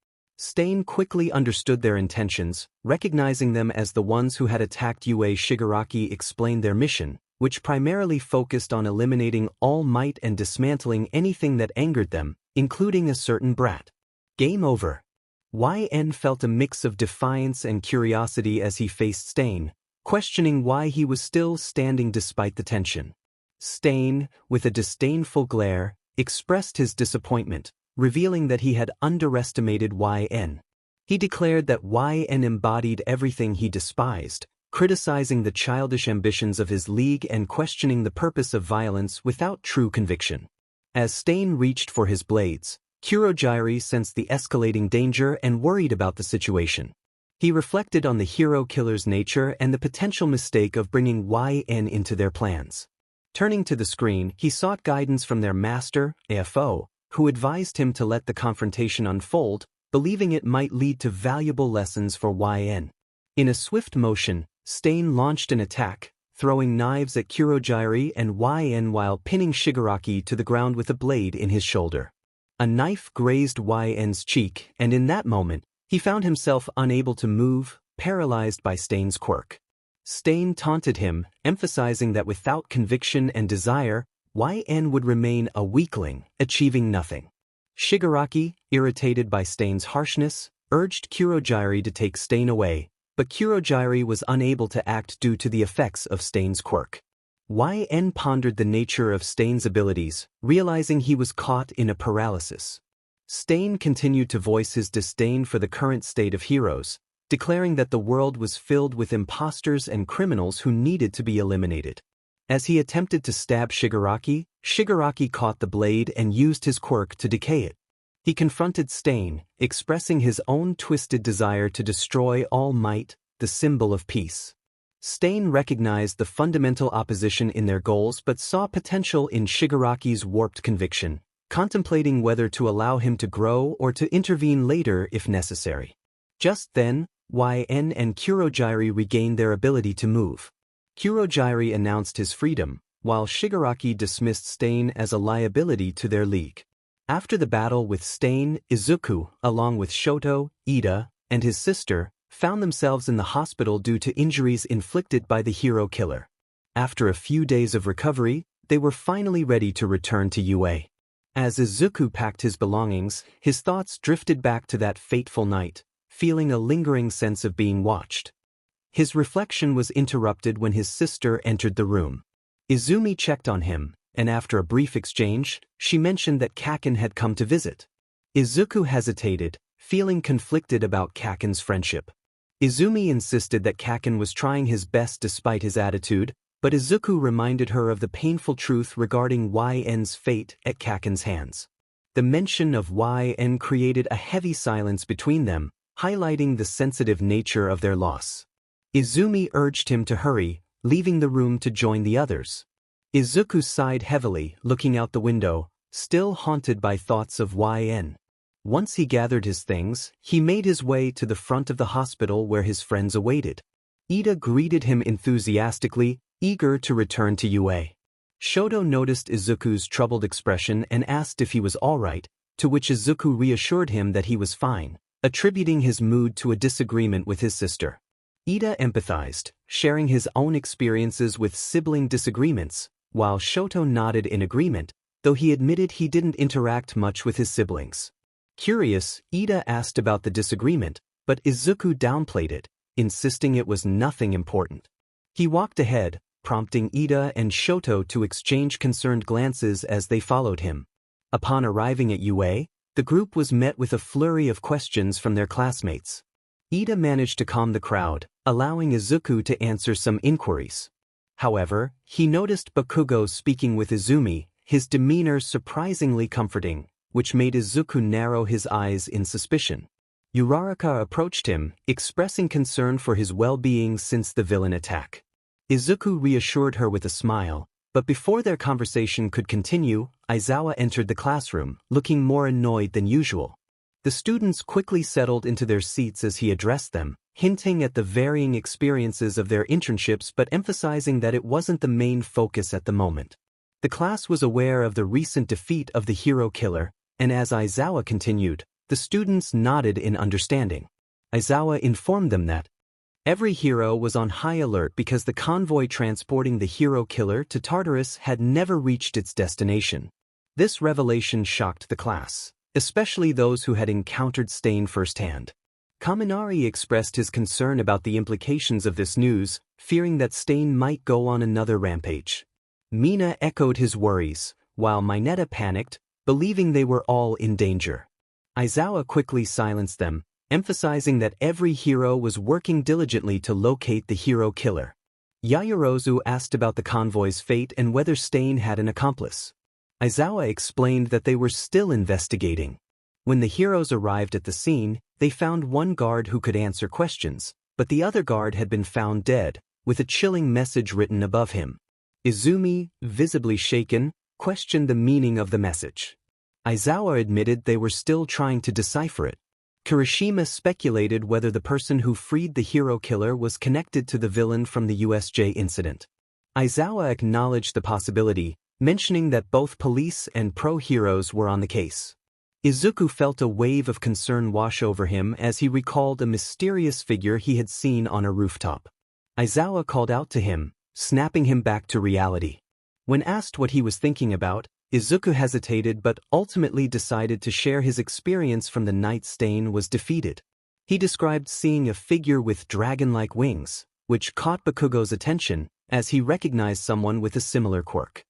Stain quickly understood their intentions, recognizing them as the ones who had attacked UA. Shigaraki explained their mission, which primarily focused on eliminating All Might and dismantling anything that angered them, including a certain brat. Game over. YN felt a mix of defiance and curiosity as he faced Stain, questioning why he was still standing despite the tension. Stain, with a disdainful glare, expressed his disappointment, revealing that he had underestimated YN. He declared that YN embodied everything he despised, criticizing the childish ambitions of his league and questioning the purpose of violence without true conviction. As Stain reached for his blades, Kurogiri sensed the escalating danger and worried about the situation. He reflected on the hero killer's nature and the potential mistake of bringing YN into their plans. Turning to the screen, he sought guidance from their master, AFO, who advised him to let the confrontation unfold, believing it might lead to valuable lessons for YN. In a swift motion, Stain launched an attack, throwing knives at Kurogiri and YN while pinning Shigaraki to the ground with a blade in his shoulder. A knife grazed YN's cheek, and in that moment, he found himself unable to move, paralyzed by Stain's quirk. Stain taunted him, emphasizing that without conviction and desire, YN would remain a weakling, achieving nothing. Shigaraki, irritated by Stain's harshness, urged Kurogiri to take Stain away, but Kurogiri was unable to act due to the effects of Stain's quirk. YN pondered the nature of Stain's abilities, realizing he was caught in a paralysis. Stain continued to voice his disdain for the current state of heroes, declaring that the world was filled with imposters and criminals who needed to be eliminated. As he attempted to stab Shigaraki, Shigaraki caught the blade and used his quirk to decay it. He confronted Stain, expressing his own twisted desire to destroy All Might, the symbol of peace. Stain recognized the fundamental opposition in their goals but saw potential in Shigaraki's warped conviction, contemplating whether to allow him to grow or to intervene later if necessary. Just then, YN and Kurogiri regained their ability to move. Kurogiri announced his freedom, while Shigaraki dismissed Stain as a liability to their league. After the battle with Stain, Izuku, along with Shoto, Ida, and his sister, found themselves in the hospital due to injuries inflicted by the hero killer. After a few days of recovery, they were finally ready to return to UA. As Izuku packed his belongings, his thoughts drifted back to that fateful night, feeling a lingering sense of being watched. His reflection was interrupted when his sister entered the room. Izumi checked on him, and after a brief exchange, she mentioned that Kaken had come to visit. Izuku hesitated, feeling conflicted about Kaken's friendship. Izumi insisted that Kaken was trying his best despite his attitude, but Izuku reminded her of the painful truth regarding YN's fate at Kaken's hands. The mention of YN created a heavy silence between them, highlighting the sensitive nature of their loss. Izumi urged him to hurry, leaving the room to join the others. Izuku sighed heavily, looking out the window, still haunted by thoughts of YN. Once he gathered his things, he made his way to the front of the hospital where his friends awaited. Ida greeted him enthusiastically, eager to return to UA. Shoto noticed Izuku's troubled expression and asked if he was all right, to which Izuku reassured him that he was fine, attributing his mood to a disagreement with his sister. Ida empathized, sharing his own experiences with sibling disagreements, while Shoto nodded in agreement, though he admitted he didn't interact much with his siblings. Curious, Ida asked about the disagreement, but Izuku downplayed it, insisting it was nothing important. He walked ahead, prompting Ida and Shoto to exchange concerned glances as they followed him. Upon arriving at UA, the group was met with a flurry of questions from their classmates. Ida managed to calm the crowd, allowing Izuku to answer some inquiries. However, he noticed Bakugo speaking with Izumi, his demeanor surprisingly comforting, which made Izuku narrow his eyes in suspicion. Uraraka approached him, expressing concern for his well-being since the villain attack. Izuku reassured her with a smile, but before their conversation could continue, Aizawa entered the classroom, looking more annoyed than usual. The students quickly settled into their seats as he addressed them, hinting at the varying experiences of their internships but emphasizing that it wasn't the main focus at the moment. The class was aware of the recent defeat of the hero killer, and as Aizawa continued, the students nodded in understanding. Aizawa informed them that every hero was on high alert because the convoy transporting the hero killer to Tartarus had never reached its destination. This revelation shocked the class, especially those who had encountered Stain firsthand. Kaminari expressed his concern about the implications of this news, fearing that Stain might go on another rampage. Mina echoed his worries, while Mineta panicked, believing they were all in danger. Aizawa quickly silenced them, emphasizing that every hero was working diligently to locate the hero killer. Yaoyorozu asked about the convoy's fate and whether Stain had an accomplice. Aizawa explained that they were still investigating. When the heroes arrived at the scene, they found one guard who could answer questions, but the other guard had been found dead, with a chilling message written above him. Izumi, visibly shaken, questioned the meaning of the message. Aizawa admitted they were still trying to decipher it. Kirishima speculated whether the person who freed the hero killer was connected to the villain from the USJ incident. Aizawa acknowledged the possibility, mentioning that both police and pro-heroes were on the case. Izuku felt a wave of concern wash over him as he recalled a mysterious figure he had seen on a rooftop. Aizawa called out to him, snapping him back to reality. When asked what he was thinking about, Izuku hesitated but ultimately decided to share his experience from the night Stain was defeated. He described seeing a figure with dragon-like wings, which caught Bakugo's attention, as he recognized someone with a similar quirk.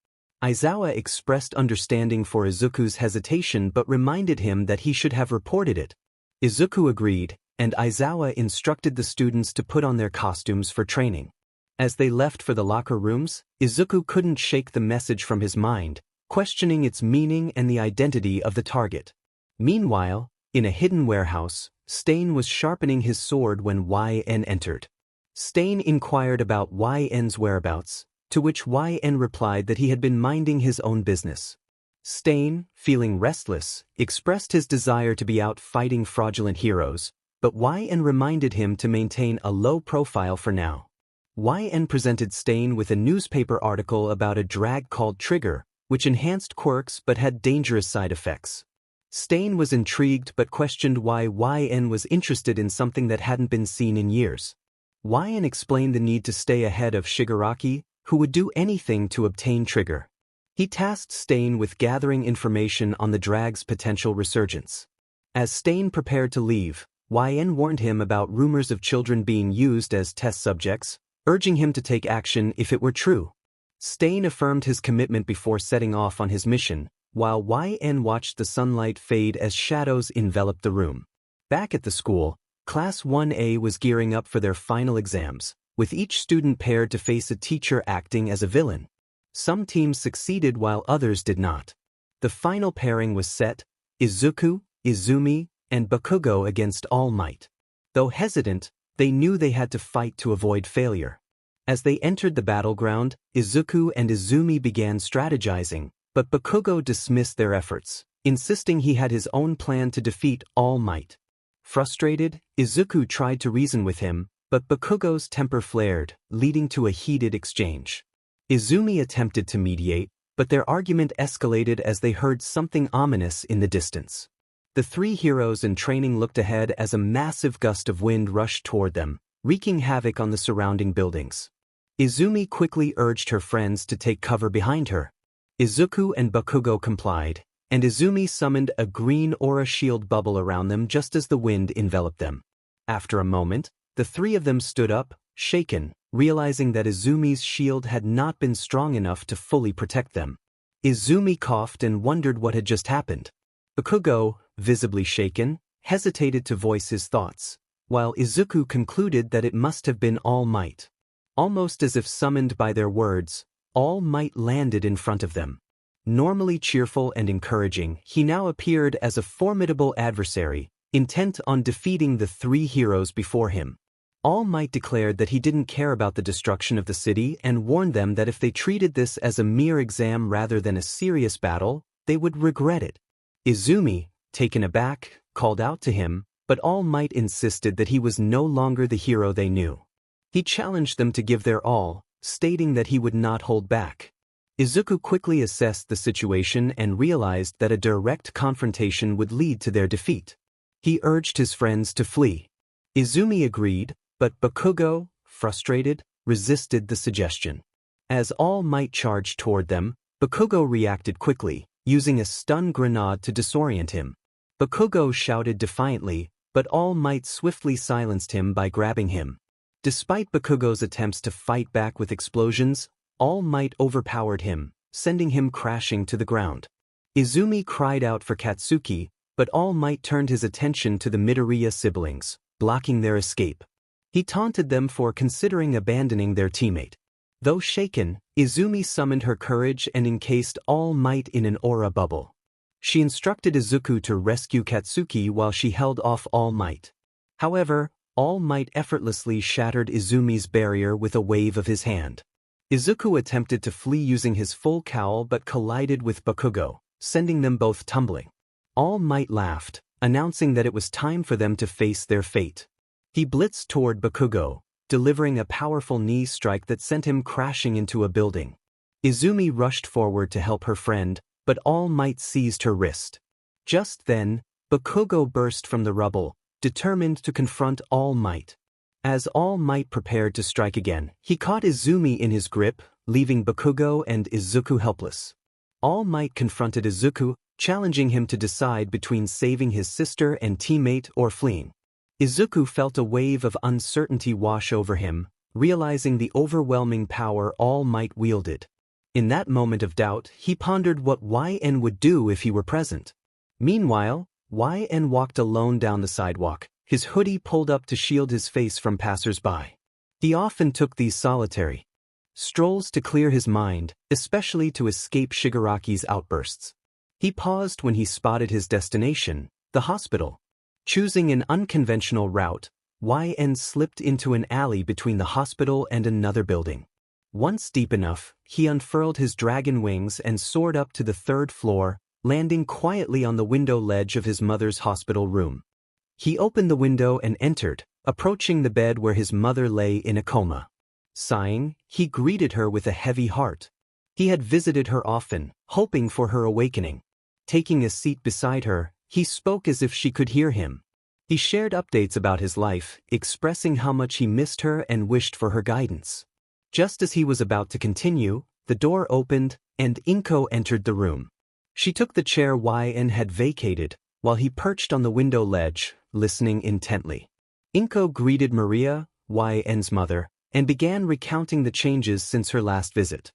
Aizawa expressed understanding for Izuku's hesitation but reminded him that he should have reported it. Izuku agreed, and Aizawa instructed the students to put on their costumes for training. As they left for the locker rooms, Izuku couldn't shake the message from his mind, questioning its meaning and the identity of the target. Meanwhile, in a hidden warehouse, Stain was sharpening his sword when YN entered. Stain inquired about YN's whereabouts, to which YN replied that he had been minding his own business. Stain, feeling restless, expressed his desire to be out fighting fraudulent heroes, but YN reminded him to maintain a low profile for now. YN presented Stain with a newspaper article about a drag called Trigger, which enhanced quirks but had dangerous side effects. Stain was intrigued but questioned why YN was interested in something that hadn't been seen in years. YN explained the need to stay ahead of Shigaraki, who would do anything to obtain Trigger. He tasked Stain with gathering information on the drag's potential resurgence. As Stain prepared to leave, YN warned him about rumors of children being used as test subjects, urging him to take action if it were true. Stain affirmed his commitment before setting off on his mission, while YN watched the sunlight fade as shadows enveloped the room. Back at the school, Class 1A was gearing up for their final exams, with each student paired to face a teacher acting as a villain. Some teams succeeded while others did not. The final pairing was set: Izuku, Izumi, and Bakugo against All Might. Though hesitant, they knew they had to fight to avoid failure. As they entered the battleground, Izuku and Izumi began strategizing, but Bakugo dismissed their efforts, insisting he had his own plan to defeat All Might. Frustrated, Izuku tried to reason with him, but Bakugo's temper flared, leading to a heated exchange. Izumi attempted to mediate, but their argument escalated as they heard something ominous in the distance. The three heroes in training looked ahead as a massive gust of wind rushed toward them, wreaking havoc on the surrounding buildings. Izumi quickly urged her friends to take cover behind her. Izuku and Bakugo complied, and Izumi summoned a green aura shield bubble around them just as the wind enveloped them. After a moment, the three of them stood up, shaken, realizing that Izumi's shield had not been strong enough to fully protect them. Izumi coughed and wondered what had just happened. Bakugo, visibly shaken, hesitated to voice his thoughts, while Izuku concluded that it must have been All Might. Almost as if summoned by their words, All Might landed in front of them. Normally cheerful and encouraging, he now appeared as a formidable adversary, intent on defeating the three heroes before him. All Might declared that he didn't care about the destruction of the city and warned them that if they treated this as a mere exam rather than a serious battle, they would regret it. Izumi, taken aback, called out to him, but All Might insisted that he was no longer the hero they knew. He challenged them to give their all, stating that he would not hold back. Izuku quickly assessed the situation and realized that a direct confrontation would lead to their defeat. He urged his friends to flee. Izumi agreed, but Bakugo, frustrated, resisted the suggestion. As All Might charged toward them, Bakugo reacted quickly, using a stun grenade to disorient him. Bakugo shouted defiantly, but All Might swiftly silenced him by grabbing him. Despite Bakugo's attempts to fight back with explosions, All Might overpowered him, sending him crashing to the ground. Izumi cried out for Katsuki, but All Might turned his attention to the Midoriya siblings, blocking their escape. He taunted them for considering abandoning their teammate. Though shaken, Izumi summoned her courage and encased All Might in an aura bubble. She instructed Izuku to rescue Katsuki while she held off All Might. However, All Might effortlessly shattered Izumi's barrier with a wave of his hand. Izuku attempted to flee using his full cowl but collided with Bakugo, sending them both tumbling. All Might laughed, announcing that it was time for them to face their fate. He blitzed toward Bakugo, delivering a powerful knee strike that sent him crashing into a building. Izumi rushed forward to help her friend, but All Might seized her wrist. Just then, Bakugo burst from the rubble, determined to confront All Might. As All Might prepared to strike again, he caught Izumi in his grip, leaving Bakugo and Izuku helpless. All Might confronted Izuku, challenging him to decide between saving his sister and teammate or fleeing. Izuku felt a wave of uncertainty wash over him, realizing the overwhelming power All Might wielded. In that moment of doubt, he pondered what YN would do if he were present. Meanwhile, YN walked alone down the sidewalk, his hoodie pulled up to shield his face from passers-by. He often took these solitary strolls to clear his mind, especially to escape Shigaraki's outbursts. He paused when he spotted his destination, the hospital. Choosing an unconventional route, YN slipped into an alley between the hospital and another building. Once deep enough, he unfurled his dragon wings and soared up to the 3rd floor, landing quietly on the window ledge of his mother's hospital room. He opened the window and entered, approaching the bed where his mother lay in a coma. Sighing, he greeted her with a heavy heart. He had visited her often, hoping for her awakening. Taking a seat beside her, he spoke as if she could hear him. He shared updates about his life, expressing how much he missed her and wished for her guidance. Just as he was about to continue, the door opened, and Inko entered the room. She took the chair YN had vacated, while he perched on the window ledge, listening intently. Inko greeted Maria, YN's mother, and began recounting the changes since her last visit.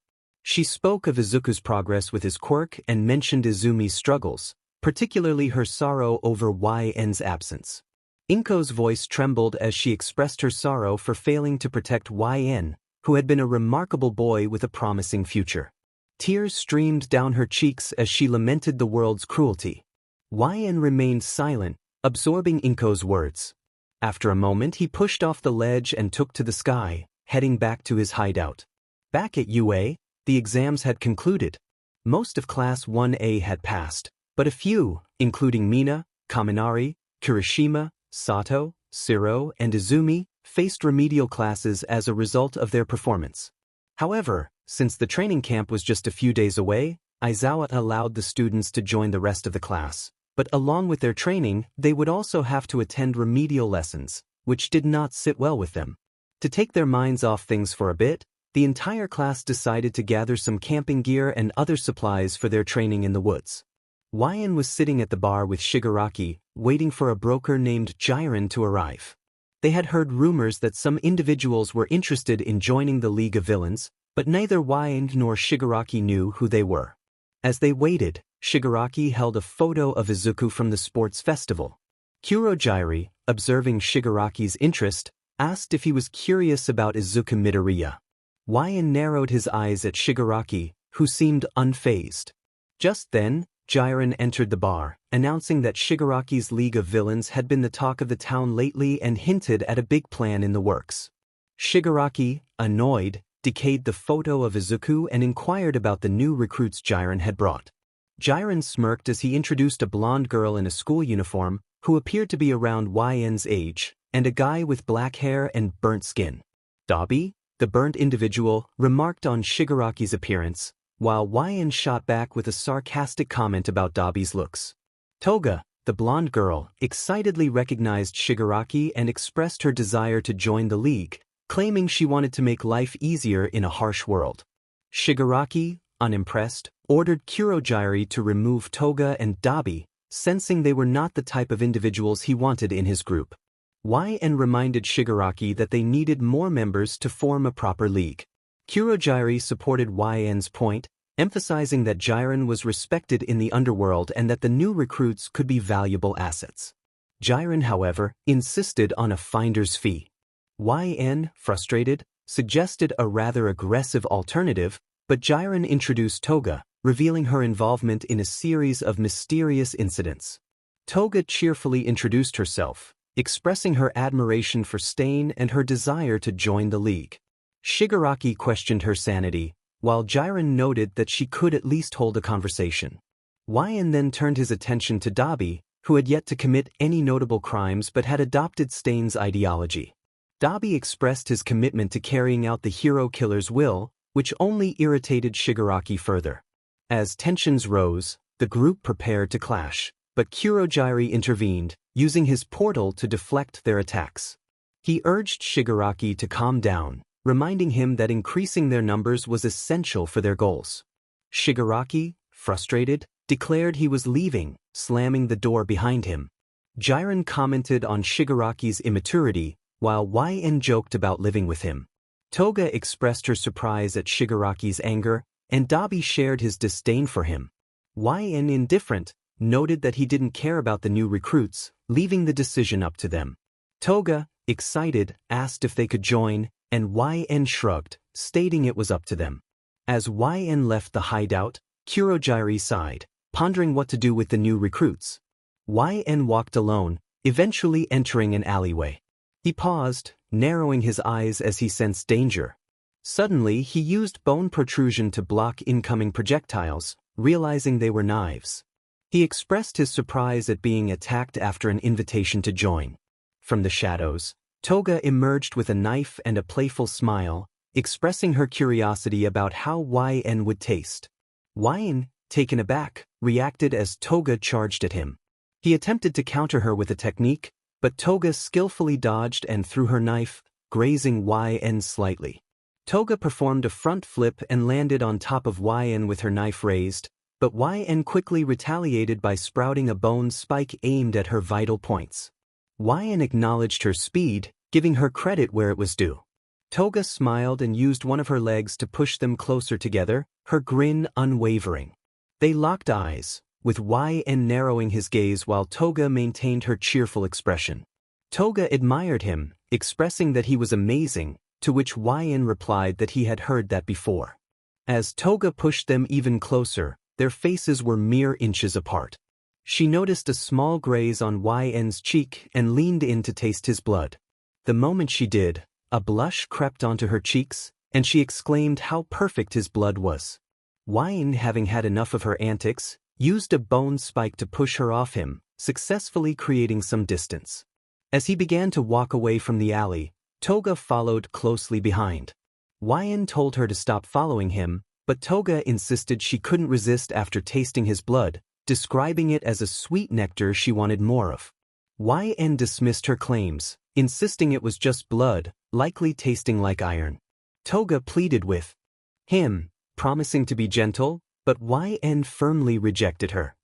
She spoke of Izuku's progress with his quirk and mentioned Izumi's struggles, particularly her sorrow over YN's absence. Inko's voice trembled as she expressed her sorrow for failing to protect YN, who had been a remarkable boy with a promising future. Tears streamed down her cheeks as she lamented the world's cruelty. YN remained silent, absorbing Inko's words. After a moment he pushed off the ledge and took to the sky, heading back to his hideout. Back at UA, the exams had concluded. Most of Class 1A had passed, but a few, including Mina, Kaminari, Kirishima, Sato, Shiro, and Izumi, faced remedial classes as a result of their performance. However, since the training camp was just a few days away, Aizawa allowed the students to join the rest of the class, but along with their training, they would also have to attend remedial lessons, which did not sit well with them. To take their minds off things for a bit, the entire class decided to gather some camping gear and other supplies for their training in the woods. YN was sitting at the bar with Shigaraki, waiting for a broker named Jiren to arrive. They had heard rumors that some individuals were interested in joining the League of Villains, but neither YN nor Shigaraki knew who they were. As they waited, Shigaraki held a photo of Izuku from the sports festival. Kurojiri, observing Shigaraki's interest, asked if he was curious about Izuku Midoriya. YN narrowed his eyes at Shigaraki, who seemed unfazed. Just then, Jiren entered the bar, announcing that Shigaraki's League of Villains had been the talk of the town lately and hinted at a big plan in the works. Shigaraki, annoyed, decayed the photo of Izuku and inquired about the new recruits Jiren had brought. Jiren smirked as he introduced a blonde girl in a school uniform, who appeared to be around YN's age, and a guy with black hair and burnt skin. Dabi, the burnt individual, remarked on Shigaraki's appearance, while YN shot back with a sarcastic comment about Dabi's looks. Toga, the blonde girl, excitedly recognized Shigaraki and expressed her desire to join the league, claiming she wanted to make life easier in a harsh world. Shigaraki, unimpressed, ordered Kurojiri to remove Toga and Dabi, sensing they were not the type of individuals he wanted in his group. YN reminded Shigaraki that they needed more members to form a proper league. Kurojiri supported YN's point, emphasizing that Jiren was respected in the underworld and that the new recruits could be valuable assets. Jiren, however, insisted on a finder's fee. YN, frustrated, suggested a rather aggressive alternative, but Jiren introduced Toga, revealing her involvement in a series of mysterious incidents. Toga cheerfully introduced herself, expressing her admiration for Stain and her desire to join the League. Shigaraki questioned her sanity, while Jiren noted that she could at least hold a conversation. YN then turned his attention to Dabi, who had yet to commit any notable crimes but had adopted Stain's ideology. Dabi expressed his commitment to carrying out the hero killer's will, which only irritated Shigaraki further. As tensions rose, the group prepared to clash, but Kurogiri intervened, using his portal to deflect their attacks. He urged Shigaraki to calm down, reminding him that increasing their numbers was essential for their goals. Shigaraki, frustrated, declared he was leaving, slamming the door behind him. Jiren commented on Shigaraki's immaturity, while YN joked about living with him. Toga expressed her surprise at Shigaraki's anger, and Dabi shared his disdain for him. YN, indifferent, noted that he didn't care about the new recruits, leaving the decision up to them. Toga, excited, asked if they could join, and YN shrugged, stating it was up to them. As YN left the hideout, Kurogiri sighed, pondering what to do with the new recruits. YN walked alone, eventually entering an alleyway. He paused, narrowing his eyes as he sensed danger. Suddenly, he used bone protrusion to block incoming projectiles, realizing they were knives. He expressed his surprise at being attacked after an invitation to join. From the shadows, Toga emerged with a knife and a playful smile, expressing her curiosity about how YN would taste. YN, taken aback, reacted as Toga charged at him. He attempted to counter her with a technique, but Toga skillfully dodged and threw her knife, grazing YN slightly. Toga performed a front flip and landed on top of YN with her knife raised, but YN quickly retaliated by sprouting a bone spike aimed at her vital points. YN acknowledged her speed, giving her credit where it was due. Toga smiled and used one of her legs to push them closer together, her grin unwavering. They locked eyes, with YN narrowing his gaze while Toga maintained her cheerful expression. Toga admired him, expressing that he was amazing, to which YN replied that he had heard that before. As Toga pushed them even closer, their faces were mere inches apart. She noticed a small graze on YN's cheek and leaned in to taste his blood. The moment she did, a blush crept onto her cheeks, and she exclaimed how perfect his blood was. YN, having had enough of her antics, used a bone spike to push her off him, successfully creating some distance. As he began to walk away from the alley, Toga followed closely behind. YN told her to stop following him, but Toga insisted she couldn't resist after tasting his blood, describing it as a sweet nectar she wanted more of. YN dismissed her claims, insisting it was just blood, likely tasting like iron. Toga pleaded with him, promising to be gentle, but YN firmly rejected her.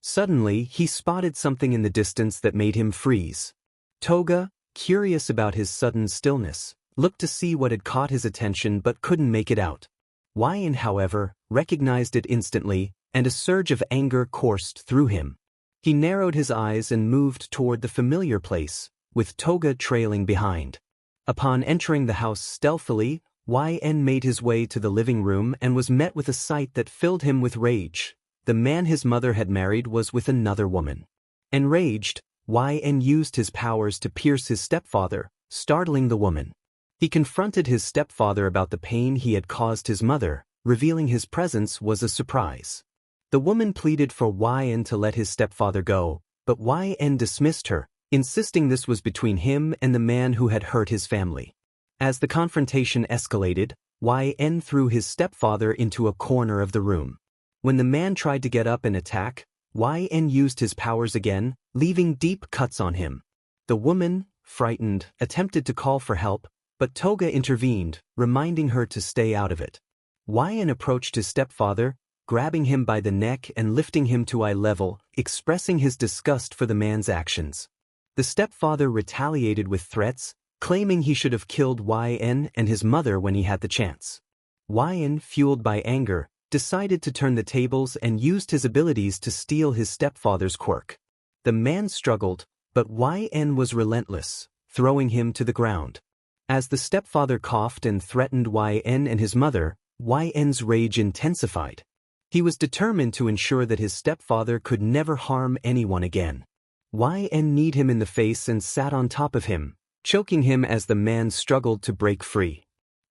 Suddenly, he spotted something in the distance that made him freeze. Toga, curious about his sudden stillness, looked to see what had caught his attention but couldn't make it out. YN, however, recognized it instantly, and a surge of anger coursed through him. He narrowed his eyes and moved toward the familiar place, with Toga trailing behind. Upon entering the house stealthily, YN made his way to the living room and was met with a sight that filled him with rage. The man his mother had married was with another woman. Enraged, YN used his powers to pierce his stepfather, startling the woman. He confronted his stepfather about the pain he had caused his mother, revealing his presence was a surprise. The woman pleaded for YN to let his stepfather go, but YN dismissed her, insisting this was between him and the man who had hurt his family. As the confrontation escalated, YN threw his stepfather into a corner of the room. When the man tried to get up and attack, YN used his powers again, leaving deep cuts on him. The woman, frightened, attempted to call for help, but Toga intervened, reminding her to stay out of it. YN approached his stepfather, grabbing him by the neck and lifting him to eye level, expressing his disgust for the man's actions. The stepfather retaliated with threats, claiming he should have killed YN and his mother when he had the chance. YN, fueled by anger, decided to turn the tables and used his abilities to steal his stepfather's quirk. The man struggled, but YN was relentless, throwing him to the ground. As the stepfather coughed and threatened YN and his mother, YN's rage intensified. He was determined to ensure that his stepfather could never harm anyone again. YN kneed him in the face and sat on top of him, choking him as the man struggled to break free.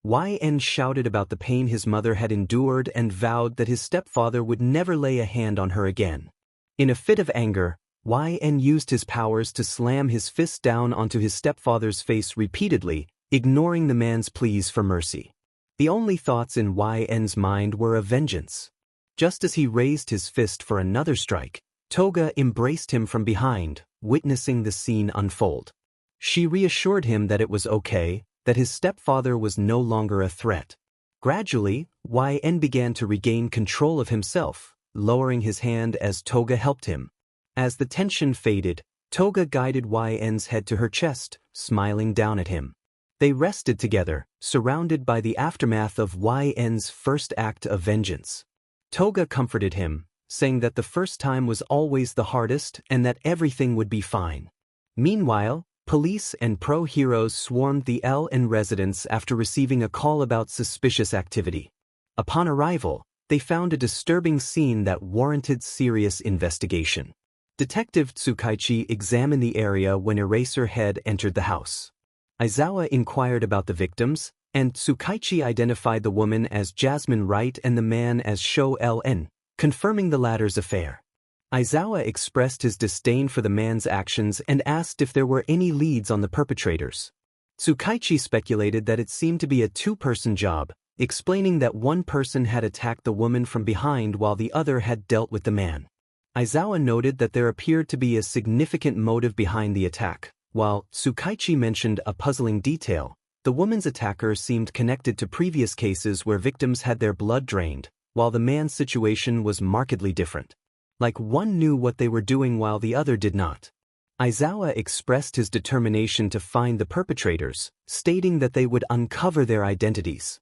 YN shouted about the pain his mother had endured and vowed that his stepfather would never lay a hand on her again. In a fit of anger, YN used his powers to slam his fist down onto his stepfather's face repeatedly, ignoring the man's pleas for mercy. The only thoughts in YN's mind were of vengeance. Just as he raised his fist for another strike, Toga embraced him from behind, witnessing the scene unfold. She reassured him that it was okay, that his stepfather was no longer a threat. Gradually, YN began to regain control of himself, lowering his hand as Toga helped him. As the tension faded, Toga guided YN's head to her chest, smiling down at him. They rested together, surrounded by the aftermath of YN's first act of vengeance. Toga comforted him, saying that the first time was always the hardest and that everything would be fine. Meanwhile, police and pro-heroes swarmed the LN residence after receiving a call about suspicious activity. Upon arrival, they found a disturbing scene that warranted serious investigation. Detective Tsukaichi examined the area when Eraserhead entered the house. Aizawa inquired about the victims, and Tsukaichi identified the woman as Jasmine Wright and the man as Sho LN, confirming the latter's affair. Aizawa expressed his disdain for the man's actions and asked if there were any leads on the perpetrators. Tsukaichi speculated that it seemed to be a two-person job, explaining that one person had attacked the woman from behind while the other had dealt with the man. Aizawa noted that there appeared to be a significant motive behind the attack. While Tsukaichi mentioned a puzzling detail, the woman's attacker seemed connected to previous cases where victims had their blood drained, while the man's situation was markedly different. Like one knew what they were doing while the other did not. Aizawa expressed his determination to find the perpetrators, stating that they would uncover their identities.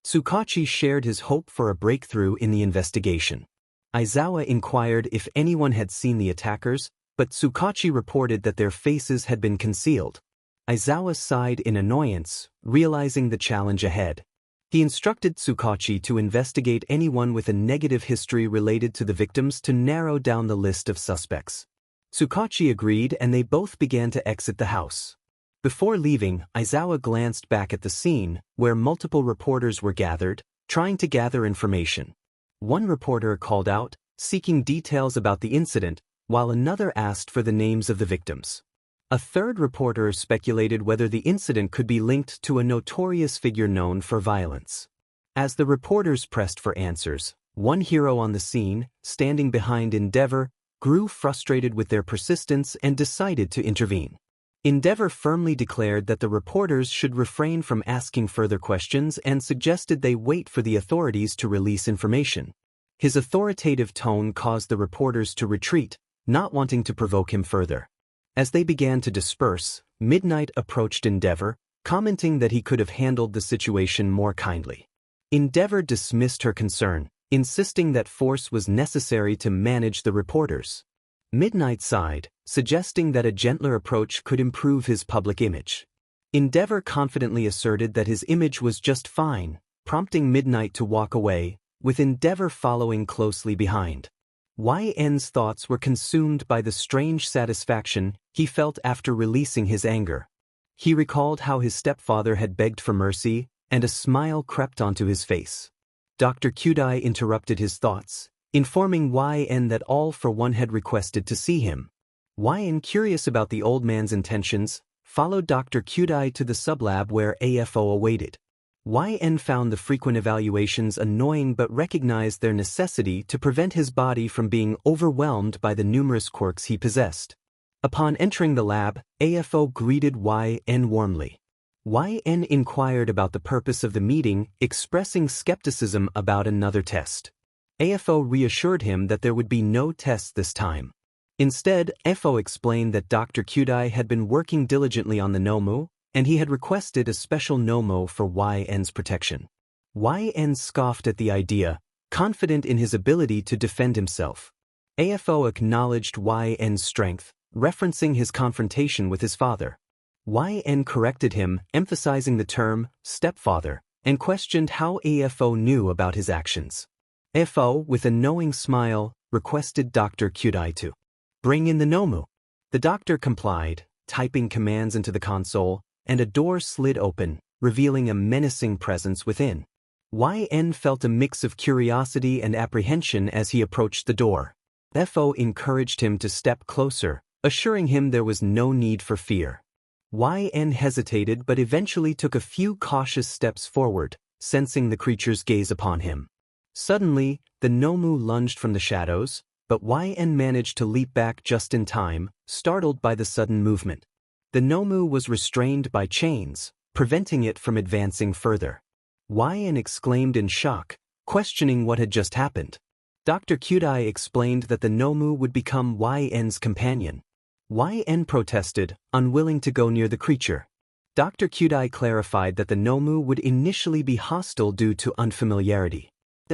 Tsukaichi shared his hope for a breakthrough in the investigation. Aizawa inquired if anyone had seen the attackers, but Tsukaichi reported that their faces had been concealed. Aizawa sighed in annoyance, realizing the challenge ahead. He instructed Tsukaichi to investigate anyone with a negative history related to the victims to narrow down the list of suspects. Tsukaichi agreed and they both began to exit the house. Before leaving, Aizawa glanced back at the scene, where multiple reporters were gathered, trying to gather information. One reporter called out, seeking details about the incident, while another asked for the names of the victims. A third reporter speculated whether the incident could be linked to a notorious figure known for violence. As the reporters pressed for answers, one hero on the scene, standing behind Endeavor, grew frustrated with their persistence and decided to intervene. Endeavor firmly declared that the reporters should refrain from asking further questions and suggested they wait for the authorities to release information. His authoritative tone caused the reporters to retreat, not wanting to provoke him further. As they began to disperse, Midnight approached Endeavor, commenting that he could have handled the situation more kindly. Endeavor dismissed her concern, insisting that force was necessary to manage the reporters. Midnight sighed, suggesting that a gentler approach could improve his public image. Endeavor confidently asserted that his image was just fine, prompting Midnight to walk away, with Endeavor following closely behind. YN's thoughts were consumed by the strange satisfaction he felt after releasing his anger. He recalled how his stepfather had begged for mercy, and a smile crept onto his face. Dr. Kyudai interrupted his thoughts, informing YN that All for One had requested to see him. YN, curious about the old man's intentions, followed Dr. Kyudai to the sublab where AFO awaited. YN found the frequent evaluations annoying but recognized their necessity to prevent his body from being overwhelmed by the numerous quirks he possessed. Upon entering the lab, AFO greeted YN warmly. YN inquired about the purpose of the meeting, expressing skepticism about another test. AFO reassured him that there would be no tests this time. Instead, AFO explained that Dr. Kyudai had been working diligently on the Nomu, and he had requested a special Nomo for YN's protection. YN scoffed at the idea, confident in his ability to defend himself. AFO acknowledged YN's strength, referencing his confrontation with his father. YN corrected him, emphasizing the term stepfather, and questioned how AFO knew about his actions. AFO, with a knowing smile, requested Dr. Kyudai to bring in the Nomu. The doctor complied, typing commands into the console, and a door slid open, revealing a menacing presence within. YN felt a mix of curiosity and apprehension as he approached the door. FO encouraged him to step closer, assuring him there was no need for fear. YN hesitated but eventually took a few cautious steps forward, sensing the creature's gaze upon him. Suddenly, the Nomu lunged from the shadows, but YN managed to leap back just in time, startled by the sudden movement. The Nomu was restrained by chains, preventing it from advancing further. YN exclaimed in shock, questioning what had just happened. Dr. Kyudai explained that the Nomu would become YN's companion. YN protested, unwilling to go near the creature. Dr. Kyudai clarified that the Nomu would initially be hostile due to unfamiliarity.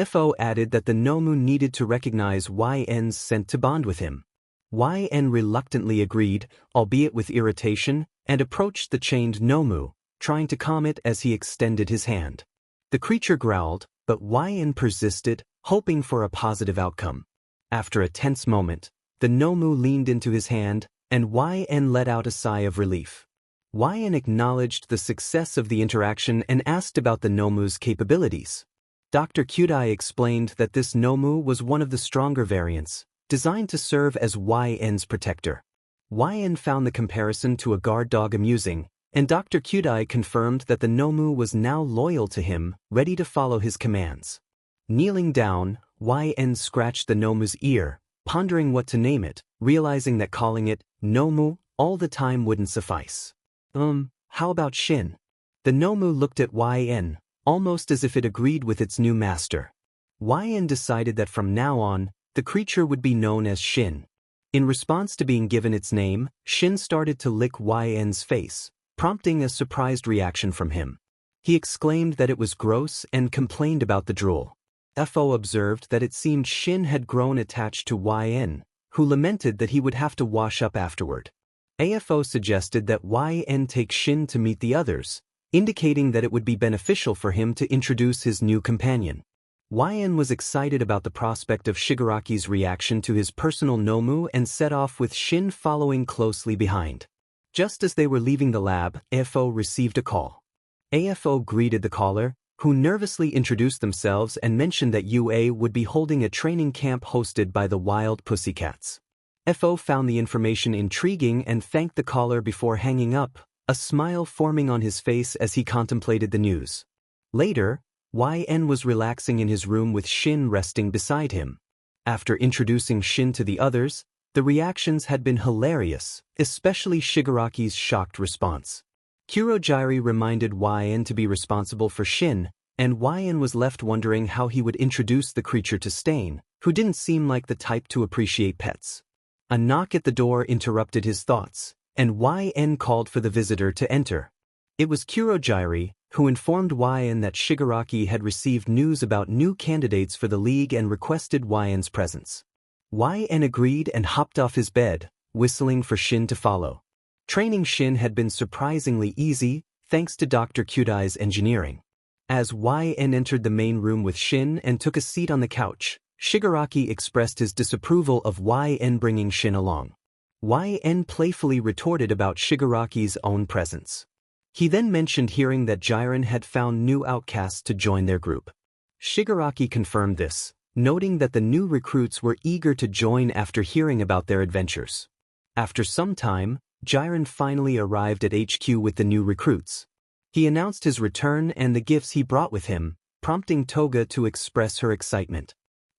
FO added that the Nomu needed to recognize YN's scent to bond with him. YN reluctantly agreed, albeit with irritation, and approached the chained Nomu, trying to calm it as he extended his hand. The creature growled, but YN persisted, hoping for a positive outcome. After a tense moment, the Nomu leaned into his hand, and YN let out a sigh of relief. YN acknowledged the success of the interaction and asked about the Nomu's capabilities. Dr. Kyudai explained that this Nomu was one of the stronger variants, designed to serve as YN's protector. YN found the comparison to a guard dog amusing, and Dr. Kyudai confirmed that the Nomu was now loyal to him, ready to follow his commands. Kneeling down, YN scratched the Nomu's ear, pondering what to name it, realizing that calling it Nomu all the time wouldn't suffice. How about Shin? The Nomu looked at YN, almost as if it agreed with its new master. YN decided that from now on, the creature would be known as Shin. In response to being given its name, Shin started to lick YN's face, prompting a surprised reaction from him. He exclaimed that it was gross and complained about the drool. FO observed that it seemed Shin had grown attached to YN, who lamented that he would have to wash up afterward. AFO suggested that YN take Shin to meet the others, indicating that it would be beneficial for him to introduce his new companion. YN was excited about the prospect of Shigaraki's reaction to his personal Nomu and set off with Shin following closely behind. Just as they were leaving the lab, AFO received a call. AFO greeted the caller, who nervously introduced themselves and mentioned that UA would be holding a training camp hosted by the Wild Pussycats. FO found the information intriguing and thanked the caller before hanging up, a smile forming on his face as he contemplated the news. Later, YN was relaxing in his room with Shin resting beside him. After introducing Shin to the others, the reactions had been hilarious, especially Shigaraki's shocked response. Kurojairi reminded YN to be responsible for Shin, and YN was left wondering how he would introduce the creature to Stain, who didn't seem like the type to appreciate pets. A knock at the door interrupted his thoughts, and YN called for the visitor to enter. It was Kurojairi, who informed YN that Shigaraki had received news about new candidates for the league and requested YN's presence. YN agreed and hopped off his bed, whistling for Shin to follow. Training Shin had been surprisingly easy, thanks to Dr. Kyudai's engineering. As YN entered the main room with Shin and took a seat on the couch, Shigaraki expressed his disapproval of YN bringing Shin along. YN playfully retorted about Shigaraki's own presence. He then mentioned hearing that Jiren had found new outcasts to join their group. Shigaraki confirmed this, noting that the new recruits were eager to join after hearing about their adventures. After some time, Jiren finally arrived at HQ with the new recruits. He announced his return and the gifts he brought with him, prompting Toga to express her excitement.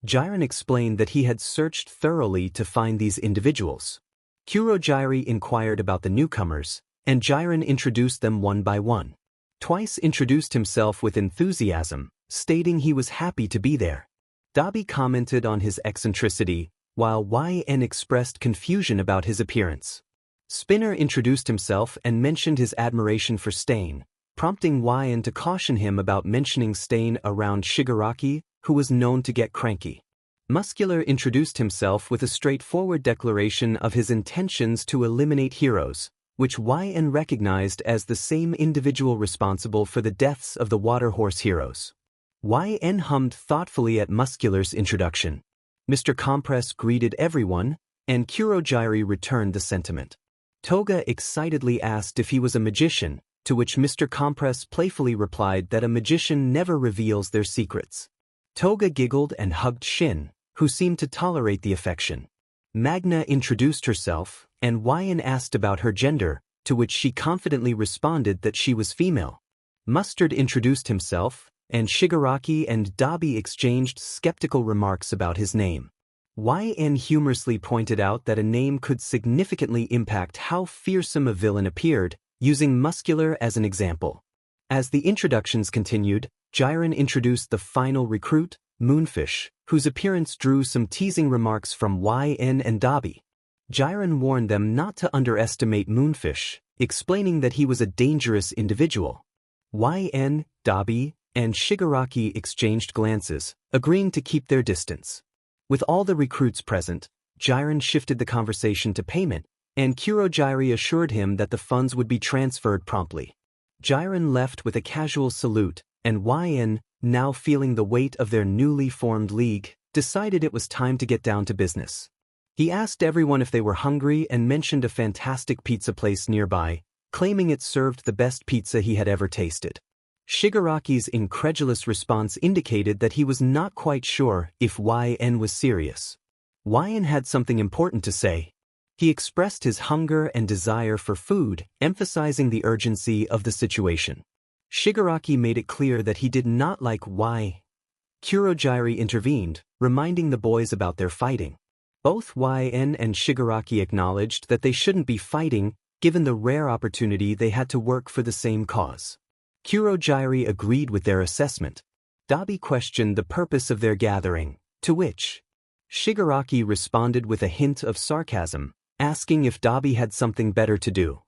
Jiren explained that he had searched thoroughly to find these individuals. Kurojairi inquired about the newcomers, and Jiren introduced them one by one. Twice introduced himself with enthusiasm, stating he was happy to be there. Dabi commented on his eccentricity, while YN expressed confusion about his appearance. Spinner introduced himself and mentioned his admiration for Stain, prompting YN to caution him about mentioning Stain around Shigaraki, who was known to get cranky. Muscular introduced himself with a straightforward declaration of his intentions to eliminate heroes, which YN recognized as the same individual responsible for the deaths of the Water Horse heroes. YN hummed thoughtfully at Muscular's introduction. Mr. Compress greeted everyone, and Kurogyri returned the sentiment. Toga excitedly asked if he was a magician, to which Mr. Compress playfully replied that a magician never reveals their secrets. Toga giggled and hugged Shin, who seemed to tolerate the affection. Magna introduced herself, and YN asked about her gender, to which she confidently responded that she was female. Mustard introduced himself, and Shigaraki and Dabi exchanged skeptical remarks about his name. YN humorously pointed out that a name could significantly impact how fearsome a villain appeared, using Muscular as an example. As the introductions continued, Jiren introduced the final recruit, Moonfish, whose appearance drew some teasing remarks from YN and Dabi. Jiren warned them not to underestimate Moonfish, explaining that he was a dangerous individual. YN, Dabi, and Shigaraki exchanged glances, agreeing to keep their distance. With all the recruits present, Jiren shifted the conversation to payment, and Kurogyri assured him that the funds would be transferred promptly. Jiren left with a casual salute, and YN, now feeling the weight of their newly formed league, decided it was time to get down to business. He asked everyone if they were hungry and mentioned a fantastic pizza place nearby, claiming it served the best pizza he had ever tasted. Shigaraki's incredulous response indicated that he was not quite sure if YN was serious. YN had something important to say. He expressed his hunger and desire for food, emphasizing the urgency of the situation. Shigaraki made it clear that he did not like Kurogyri intervened, reminding the boys about their fighting. Both YN and Shigaraki acknowledged that they shouldn't be fighting, given the rare opportunity they had to work for the same cause. Kurogyri agreed with their assessment. Dabi questioned the purpose of their gathering, to which Shigaraki responded with a hint of sarcasm, asking if Dabi had something better to do.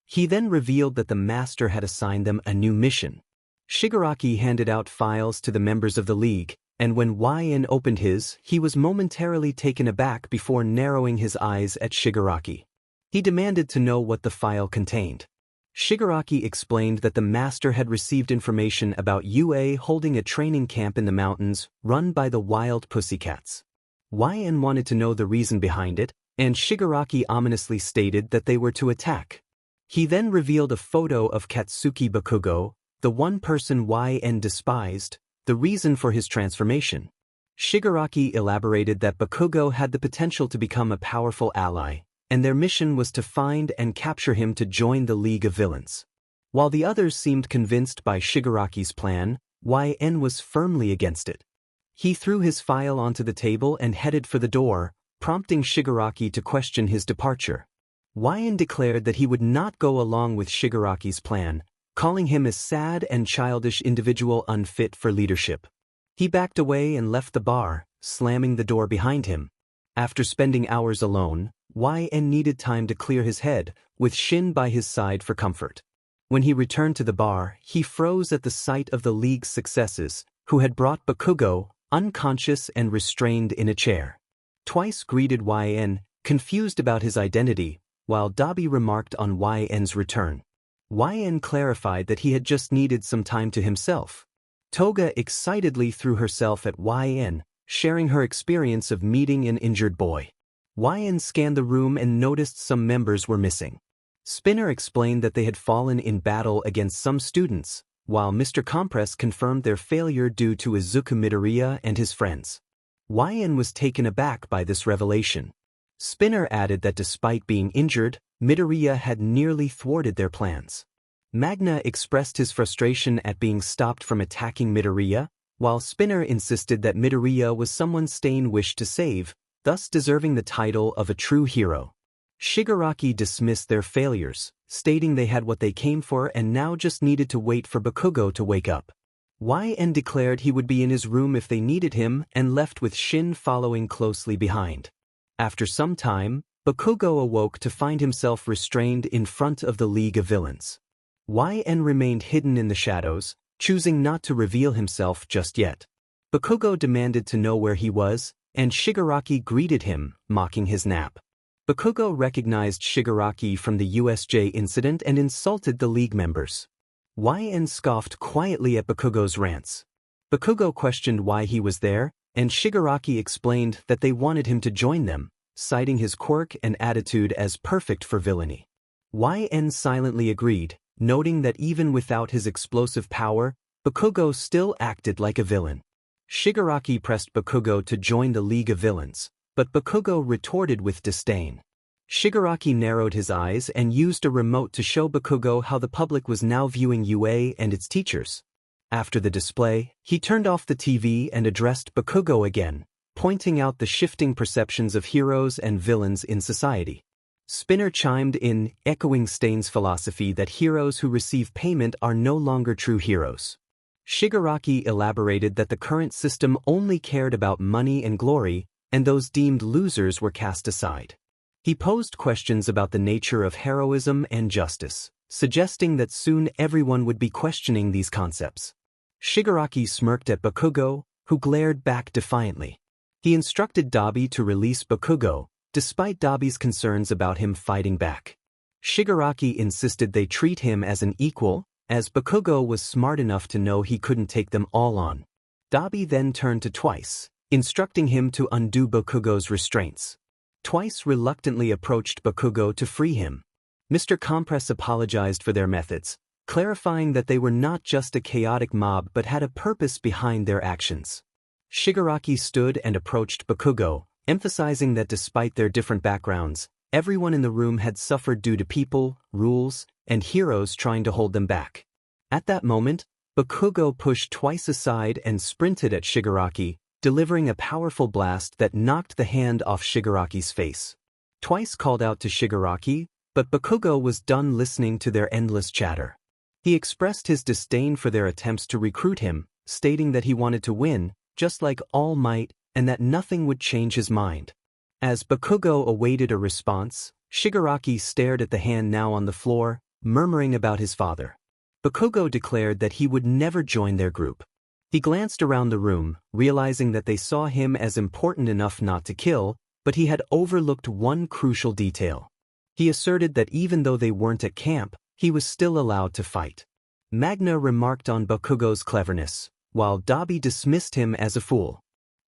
He then revealed that the master had assigned them a new mission. Shigaraki handed out files to the members of the league, and when YN opened his, he was momentarily taken aback before narrowing his eyes at Shigaraki. He demanded to know what the file contained. Shigaraki explained that the master had received information about UA holding a training camp in the mountains run by the Wild Pussycats. YN wanted to know the reason behind it, and Shigaraki ominously stated that they were to attack. He then revealed a photo of Katsuki Bakugo, the one person YN despised, the reason for his transformation. Shigaraki elaborated that Bakugo had the potential to become a powerful ally, and their mission was to find and capture him to join the League of Villains. While the others seemed convinced by Shigaraki's plan, YN was firmly against it. He threw his file onto the table and headed for the door, prompting Shigaraki to question his departure. YN declared that he would not go along with Shigaraki's plan, calling him a sad and childish individual unfit for leadership. He backed away and left the bar, slamming the door behind him. After spending hours alone, YN needed time to clear his head, with Shin by his side for comfort. When he returned to the bar, he froze at the sight of the League's successes, who had brought Bakugo, unconscious and restrained in a chair. Twice greeted YN, confused about his identity, while Dabi remarked on YN's return. YN clarified that he had just needed some time to himself. Toga excitedly threw herself at YN, sharing her experience of meeting an injured boy. YN scanned the room and noticed some members were missing. Spinner explained that they had fallen in battle against some students, while Mr. Compress confirmed their failure due to Izuku Midoriya and his friends. YN was taken aback by this revelation. Spinner added that despite being injured, Midoriya had nearly thwarted their plans. Magna expressed his frustration at being stopped from attacking Midoriya, while Spinner insisted that Midoriya was someone Stain wished to save, thus deserving the title of a true hero. Shigaraki dismissed their failures, stating they had what they came for and now just needed to wait for Bakugo to wake up. YN declared he would be in his room if they needed him and left with Shin following closely behind. After some time, Bakugo awoke to find himself restrained in front of the League of Villains. YN remained hidden in the shadows, choosing not to reveal himself just yet. Bakugo demanded to know where he was, and Shigaraki greeted him, mocking his nap. Bakugo recognized Shigaraki from the USJ incident and insulted the League members. YN scoffed quietly at Bakugo's rants. Bakugo questioned why he was there, and Shigaraki explained that they wanted him to join them, citing his quirk and attitude as perfect for villainy. YN silently agreed, noting that even without his explosive power, Bakugo still acted like a villain. Shigaraki pressed Bakugo to join the League of Villains, but Bakugo retorted with disdain. Shigaraki narrowed his eyes and used a remote to show Bakugo how the public was now viewing UA and its teachers. After the display, he turned off the TV and addressed Bakugo again, pointing out the shifting perceptions of heroes and villains in society. Spinner chimed in, echoing Stain's philosophy that heroes who receive payment are no longer true heroes. Shigaraki elaborated that the current system only cared about money and glory, and those deemed losers were cast aside. He posed questions about the nature of heroism and justice, suggesting that soon everyone would be questioning these concepts. Shigaraki smirked at Bakugo, who glared back defiantly. He instructed Dabi to release Bakugo, despite Dabi's concerns about him fighting back. Shigaraki insisted they treat him as an equal, as Bakugo was smart enough to know he couldn't take them all on. Dabi then turned to Twice, instructing him to undo Bakugo's restraints. Twice reluctantly approached Bakugo to free him. Mr. Compress apologized for their methods, clarifying that they were not just a chaotic mob but had a purpose behind their actions. Shigaraki stood and approached Bakugo, emphasizing that despite their different backgrounds, everyone in the room had suffered due to people, rules, and heroes trying to hold them back. At that moment, Bakugo pushed Twice aside and sprinted at Shigaraki, delivering a powerful blast that knocked the hand off Shigaraki's face. Twice called out to Shigaraki, but Bakugo was done listening to their endless chatter. He expressed his disdain for their attempts to recruit him, stating that he wanted to win, just like All Might, and that nothing would change his mind. As Bakugo awaited a response, Shigaraki stared at the hand now on the floor, murmuring about his father. Bakugo declared that he would never join their group. He glanced around the room, realizing that they saw him as important enough not to kill, but he had overlooked one crucial detail. He asserted that even though they weren't at camp, he was still allowed to fight. Magna remarked on Bakugo's cleverness, while Dabi dismissed him as a fool.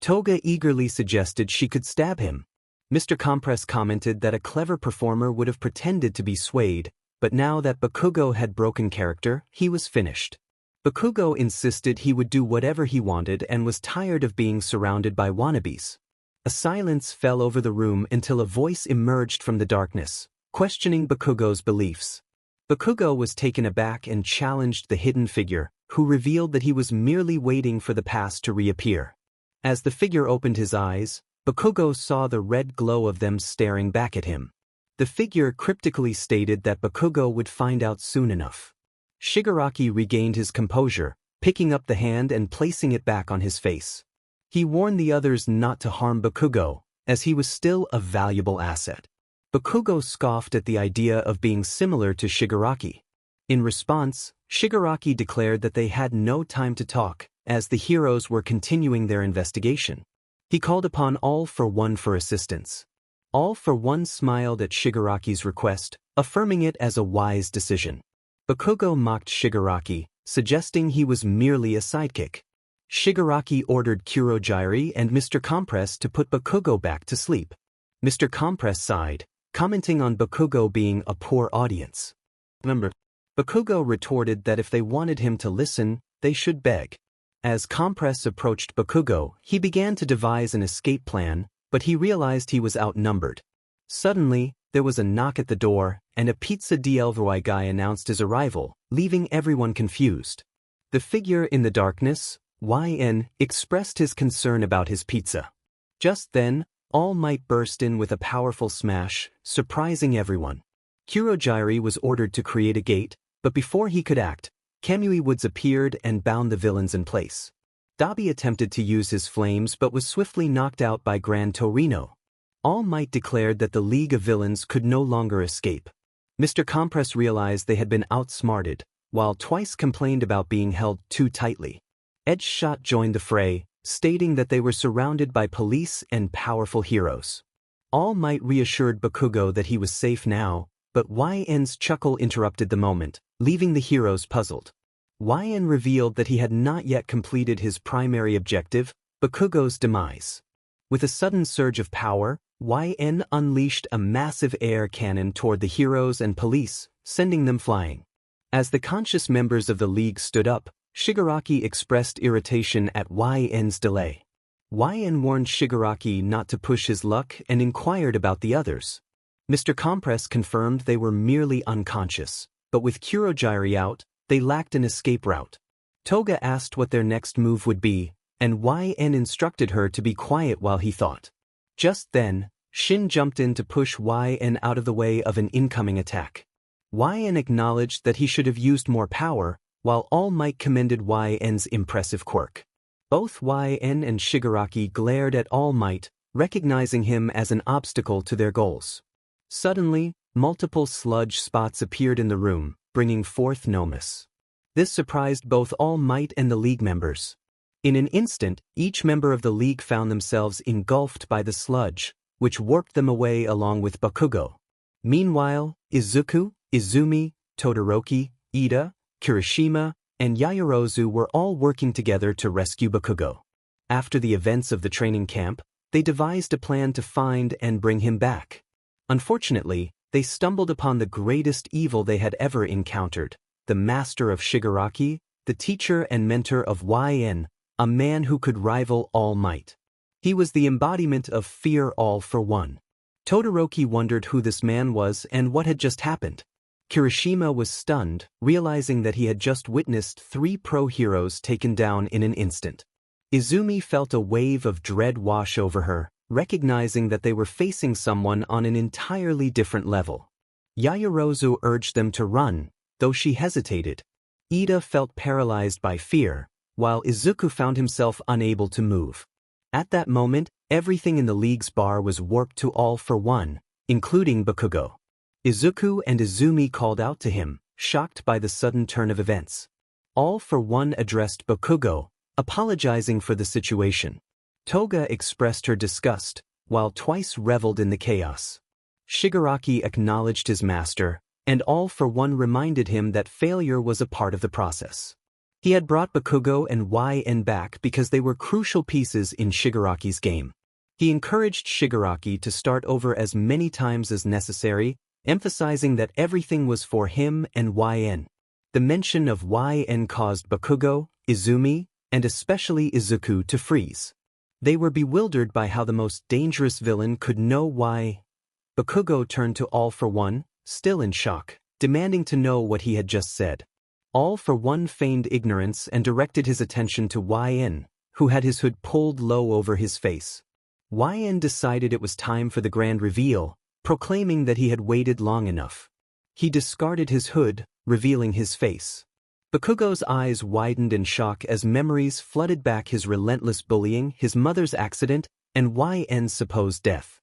Toga eagerly suggested she could stab him. Mr. Compress commented that a clever performer would have pretended to be swayed, but now that Bakugo had broken character, he was finished. Bakugo insisted he would do whatever he wanted and was tired of being surrounded by wannabes. A silence fell over the room until a voice emerged from the darkness, questioning Bakugo's beliefs. Bakugo was taken aback and challenged the hidden figure, who revealed that he was merely waiting for the past to reappear. As the figure opened his eyes, Bakugo saw the red glow of them staring back at him. The figure cryptically stated that Bakugo would find out soon enough. Shigaraki regained his composure, picking up the hand and placing it back on his face. He warned the others not to harm Bakugo, as he was still a valuable asset. Bakugo scoffed at the idea of being similar to Shigaraki. In response, Shigaraki declared that they had no time to talk, as the heroes were continuing their investigation. He called upon All for One for assistance. All for One smiled at Shigaraki's request, affirming it as a wise decision. Bakugo mocked Shigaraki, suggesting he was merely a sidekick. Shigaraki ordered Kurogyri and Mr. Compress to put Bakugo back to sleep. Mr. Compress sighed, commenting on Bakugo being a poor audience. Bakugo retorted that if they wanted him to listen, they should beg. As Compress approached Bakugo, he began to devise an escape plan, but he realized he was outnumbered. Suddenly, there was a knock at the door, and a Pizza DLVY guy announced his arrival, leaving everyone confused. The figure in the darkness, YN, expressed his concern about his pizza. Just then, All Might burst in with a powerful smash, surprising everyone. Kurogyri was ordered to create a gate, but before he could act, Kamui Woods appeared and bound the villains in place. Dabi attempted to use his flames but was swiftly knocked out by Gran Torino. All Might declared that the League of Villains could no longer escape. Mr. Compress realized they had been outsmarted, while Twice complained about being held too tightly. Edge Shot joined the fray, stating that they were surrounded by police and powerful heroes. All Might reassured Bakugo that he was safe now, but YN's chuckle interrupted the moment, leaving the heroes puzzled. YN revealed that he had not yet completed his primary objective, Bakugo's demise. With a sudden surge of power, YN unleashed a massive air cannon toward the heroes and police, sending them flying. As the conscious members of the League stood up, Shigaraki expressed irritation at YN's delay. YN warned Shigaraki not to push his luck and inquired about the others. Mr. Compress confirmed they were merely unconscious, but with Kurogiri out, they lacked an escape route. Toga asked what their next move would be, and YN instructed her to be quiet while he thought. Just then, Shin jumped in to push YN out of the way of an incoming attack. YN acknowledged that he should have used more power, while All Might commended YN's impressive quirk. Both YN and Shigaraki glared at All Might, recognizing him as an obstacle to their goals. Suddenly, multiple sludge spots appeared in the room, bringing forth Nomus. This surprised both All Might and the League members. In an instant, each member of the League found themselves engulfed by the sludge, which warped them away along with Bakugo. Meanwhile, Izuku, Izumi, Todoroki, Ida, Kirishima, and Yaoyorozu were all working together to rescue Bakugo. After the events of the training camp, they devised a plan to find and bring him back. Unfortunately, they stumbled upon the greatest evil they had ever encountered, the master of Shigaraki, the teacher and mentor of YN, a man who could rival All Might. He was the embodiment of fear all for one. Todoroki wondered who this man was and what had just happened. Kirishima was stunned, realizing that he had just witnessed 3 pro-heroes taken down in an instant. Izumi felt a wave of dread wash over her, recognizing that they were facing someone on an entirely different level. Yaoyorozu urged them to run, though she hesitated. Ida felt paralyzed by fear, while Izuku found himself unable to move. At that moment, everything in the League's bar was warped to All for One, including Bakugo. Izuku and Izumi called out to him, shocked by the sudden turn of events. All for One addressed Bakugo, apologizing for the situation. Toga expressed her disgust, while Twice reveled in the chaos. Shigaraki acknowledged his master, and All for One reminded him that failure was a part of the process. He had brought Bakugo and YN back because they were crucial pieces in Shigaraki's game. He encouraged Shigaraki to start over as many times as necessary, emphasizing that everything was for him and YN. The mention of YN caused Bakugo, Izumi, and especially Izuku to freeze. They were bewildered by how the most dangerous villain could know why. Bakugo turned to All for One, still in shock, demanding to know what he had just said. All for One feigned ignorance and directed his attention to YN, who had his hood pulled low over his face. YN decided it was time for the grand reveal, proclaiming that he had waited long enough. He discarded his hood, revealing his face. Bakugo's eyes widened in shock as memories flooded back his relentless bullying, his mother's accident, and YN's supposed death.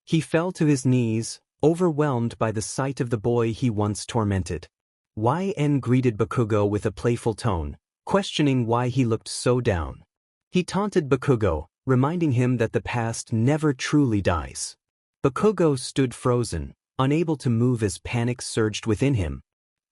He fell to his knees, overwhelmed by the sight of the boy he once tormented. YN greeted Bakugo with a playful tone, questioning why he looked so down. He taunted Bakugo, reminding him that the past never truly dies. Bakugo stood frozen, unable to move as panic surged within him.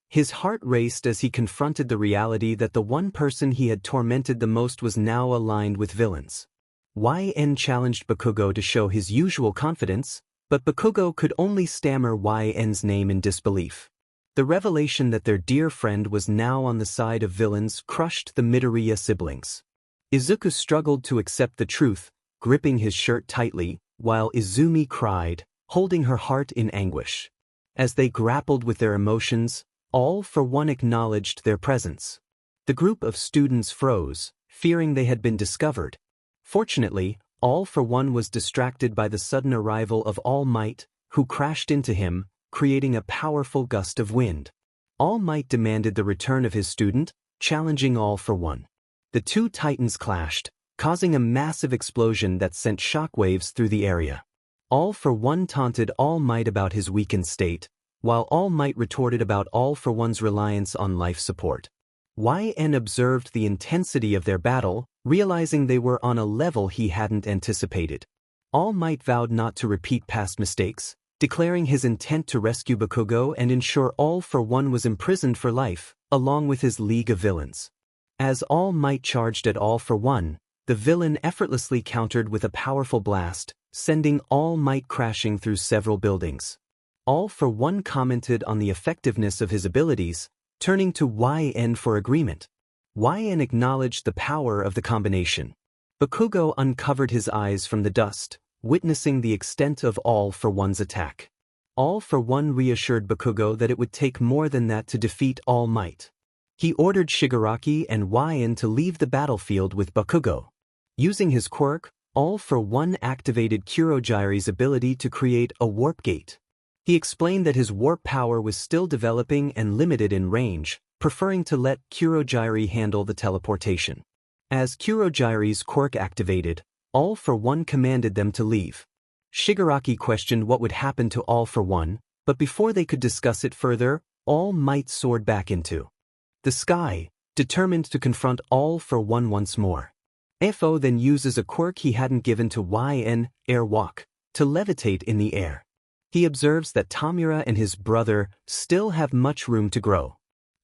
His heart raced as he confronted the reality that the one person he had tormented the most was now aligned with villains. YN challenged Bakugo to show his usual confidence, but Bakugo could only stammer YN's name in disbelief. The revelation that their dear friend was now on the side of villains crushed the Midoriya siblings. Izuku struggled to accept the truth, gripping his shirt tightly, while Izumi cried, holding her heart in anguish. As they grappled with their emotions, All for One acknowledged their presence. The group of students froze, fearing they had been discovered. Fortunately, All for One was distracted by the sudden arrival of All Might, who crashed into him, creating a powerful gust of wind. All Might demanded the return of his student, challenging All for One. The two titans clashed, causing a massive explosion that sent shockwaves through the area. All for One taunted All Might about his weakened state, while All Might retorted about All for One's reliance on life support. YN observed the intensity of their battle, realizing they were on a level he hadn't anticipated. All Might vowed not to repeat past mistakes, declaring his intent to rescue Bakugo and ensure All for One was imprisoned for life, along with his League of Villains. As All Might charged at All for One, the villain effortlessly countered with a powerful blast, sending All Might crashing through several buildings. All for One commented on the effectiveness of his abilities, turning to YN for agreement. YN acknowledged the power of the combination. Bakugo uncovered his eyes from the dust, witnessing the extent of All for One's attack. All for One reassured Bakugo that it would take more than that to defeat All Might. He ordered Shigaraki and YN to leave the battlefield with Bakugo. Using his quirk, All for One activated Kurogyri's ability to create a warp gate. He explained that his warp power was still developing and limited in range, preferring to let Kurogyri handle the teleportation. As Kurogyri's quirk activated, All for One commanded them to leave. Shigaraki questioned what would happen to All for One, but before they could discuss it further, All Might soared back into the sky, determined to confront All for One once more. FO then uses a quirk he hadn't given to YN, Airwalk, to levitate in the air. He observes that Tamura and his brother still have much room to grow.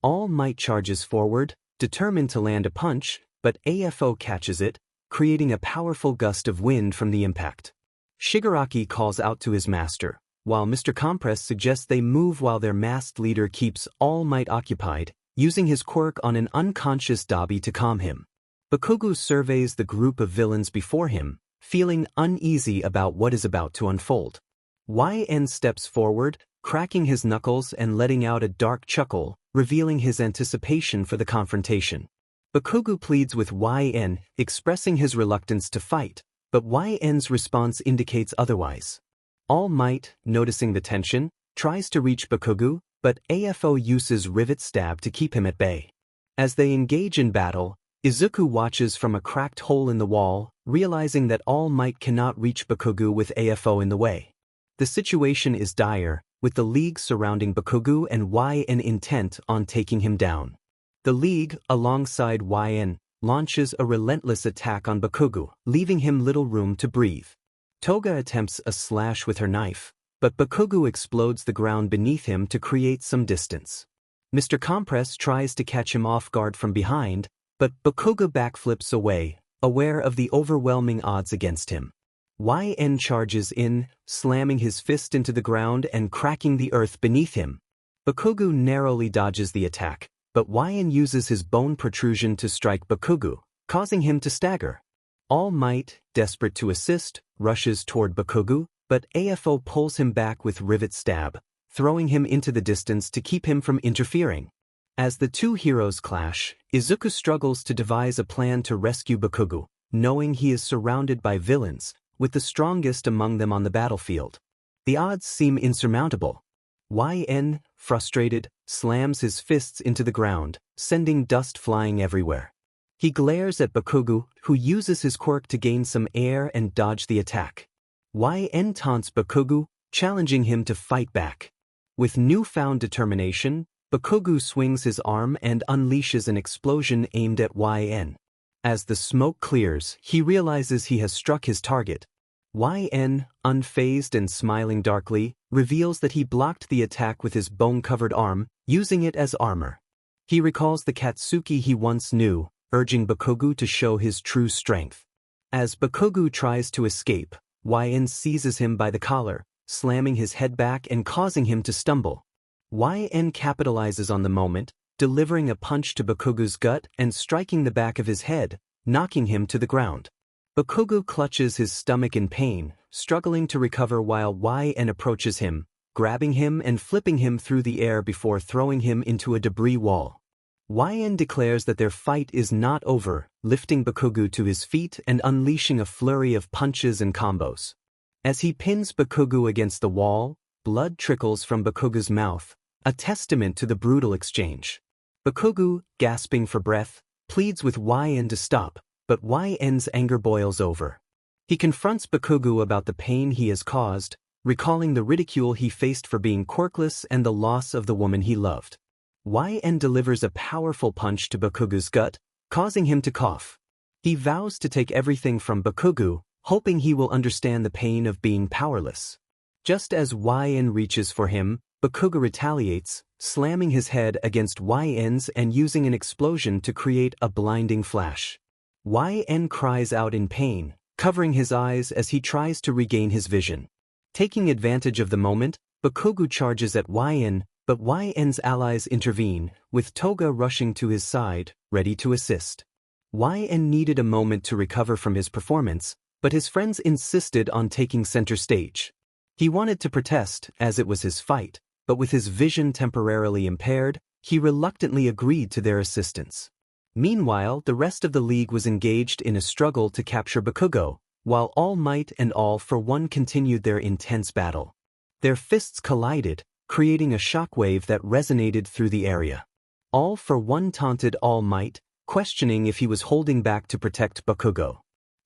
All Might charges forward, determined to land a punch, but AFO catches it, creating a powerful gust of wind from the impact. Shigaraki calls out to his master, while Mr. Compress suggests they move while their masked leader keeps All Might occupied, using his quirk on an unconscious Dabi to calm him. Bakugo surveys the group of villains before him, feeling uneasy about what is about to unfold. YN steps forward, cracking his knuckles and letting out a dark chuckle, revealing his anticipation for the confrontation. Bakugo pleads with YN, expressing his reluctance to fight, but YN's response indicates otherwise. All Might, noticing the tension, tries to reach Bakugo, but AFO uses Rivet Stab to keep him at bay. As they engage in battle, Izuku watches from a cracked hole in the wall, realizing that All Might cannot reach Bakugo with AFO in the way. The situation is dire, with the League surrounding Bakugo and YN intent on taking him down. The League, alongside YN, launches a relentless attack on Bakugo, leaving him little room to breathe. Toga attempts a slash with her knife, but Bakugo explodes the ground beneath him to create some distance. Mr. Compress tries to catch him off guard from behind, but Bakugo backflips away, aware of the overwhelming odds against him. YN charges in, slamming his fist into the ground and cracking the earth beneath him. Bakugo narrowly dodges the attack, but YN uses his bone protrusion to strike Bakugo, causing him to stagger. All Might, desperate to assist, rushes toward Bakugo, but AFO pulls him back with Rivet Stab, throwing him into the distance to keep him from interfering. As the two heroes clash, Izuku struggles to devise a plan to rescue Bakugo, knowing he is surrounded by villains, with the strongest among them on the battlefield. The odds seem insurmountable. YN, frustrated, slams his fists into the ground, sending dust flying everywhere. He glares at Bakugo, who uses his quirk to gain some air and dodge the attack. YN taunts Bakugo, challenging him to fight back. With newfound determination, Bakugo swings his arm and unleashes an explosion aimed at YN. As the smoke clears, he realizes he has struck his target. YN, unfazed and smiling darkly, reveals that he blocked the attack with his bone-covered arm, using it as armor. He recalls the Katsuki he once knew, urging Bakugo to show his true strength. As Bakugo tries to escape, YN seizes him by the collar, slamming his head back and causing him to stumble. YN capitalizes on the moment, delivering a punch to Bakugo's gut and striking the back of his head, knocking him to the ground. Bakugo clutches his stomach in pain, struggling to recover while YN approaches him, grabbing him and flipping him through the air before throwing him into a debris wall. YN declares that their fight is not over, lifting Bakugo to his feet and unleashing a flurry of punches and combos. As he pins Bakugo against the wall, blood trickles from Bakugo's mouth, a testament to the brutal exchange. Bakugo, gasping for breath, pleads with YN to stop, but YN's anger boils over. He confronts Bakugo about the pain he has caused, recalling the ridicule he faced for being quirkless and the loss of the woman he loved. YN delivers a powerful punch to Bakugo's gut, causing him to cough. He vows to take everything from Bakugo, hoping he will understand the pain of being powerless. Just as YN reaches for him, Bakugo retaliates, slamming his head against YN's and using an explosion to create a blinding flash. YN cries out in pain, covering his eyes as he tries to regain his vision. Taking advantage of the moment, Bakugo charges at YN, but YN's allies intervene, with Toga rushing to his side, ready to assist. YN needed a moment to recover from his performance, but his friends insisted on taking center stage. He wanted to protest, as it was his fight, but with his vision temporarily impaired, he reluctantly agreed to their assistance. Meanwhile, the rest of the league was engaged in a struggle to capture Bakugo, while All Might and All for One continued their intense battle. Their fists collided, creating a shockwave that resonated through the area. All for One taunted All Might, questioning if he was holding back to protect Bakugo.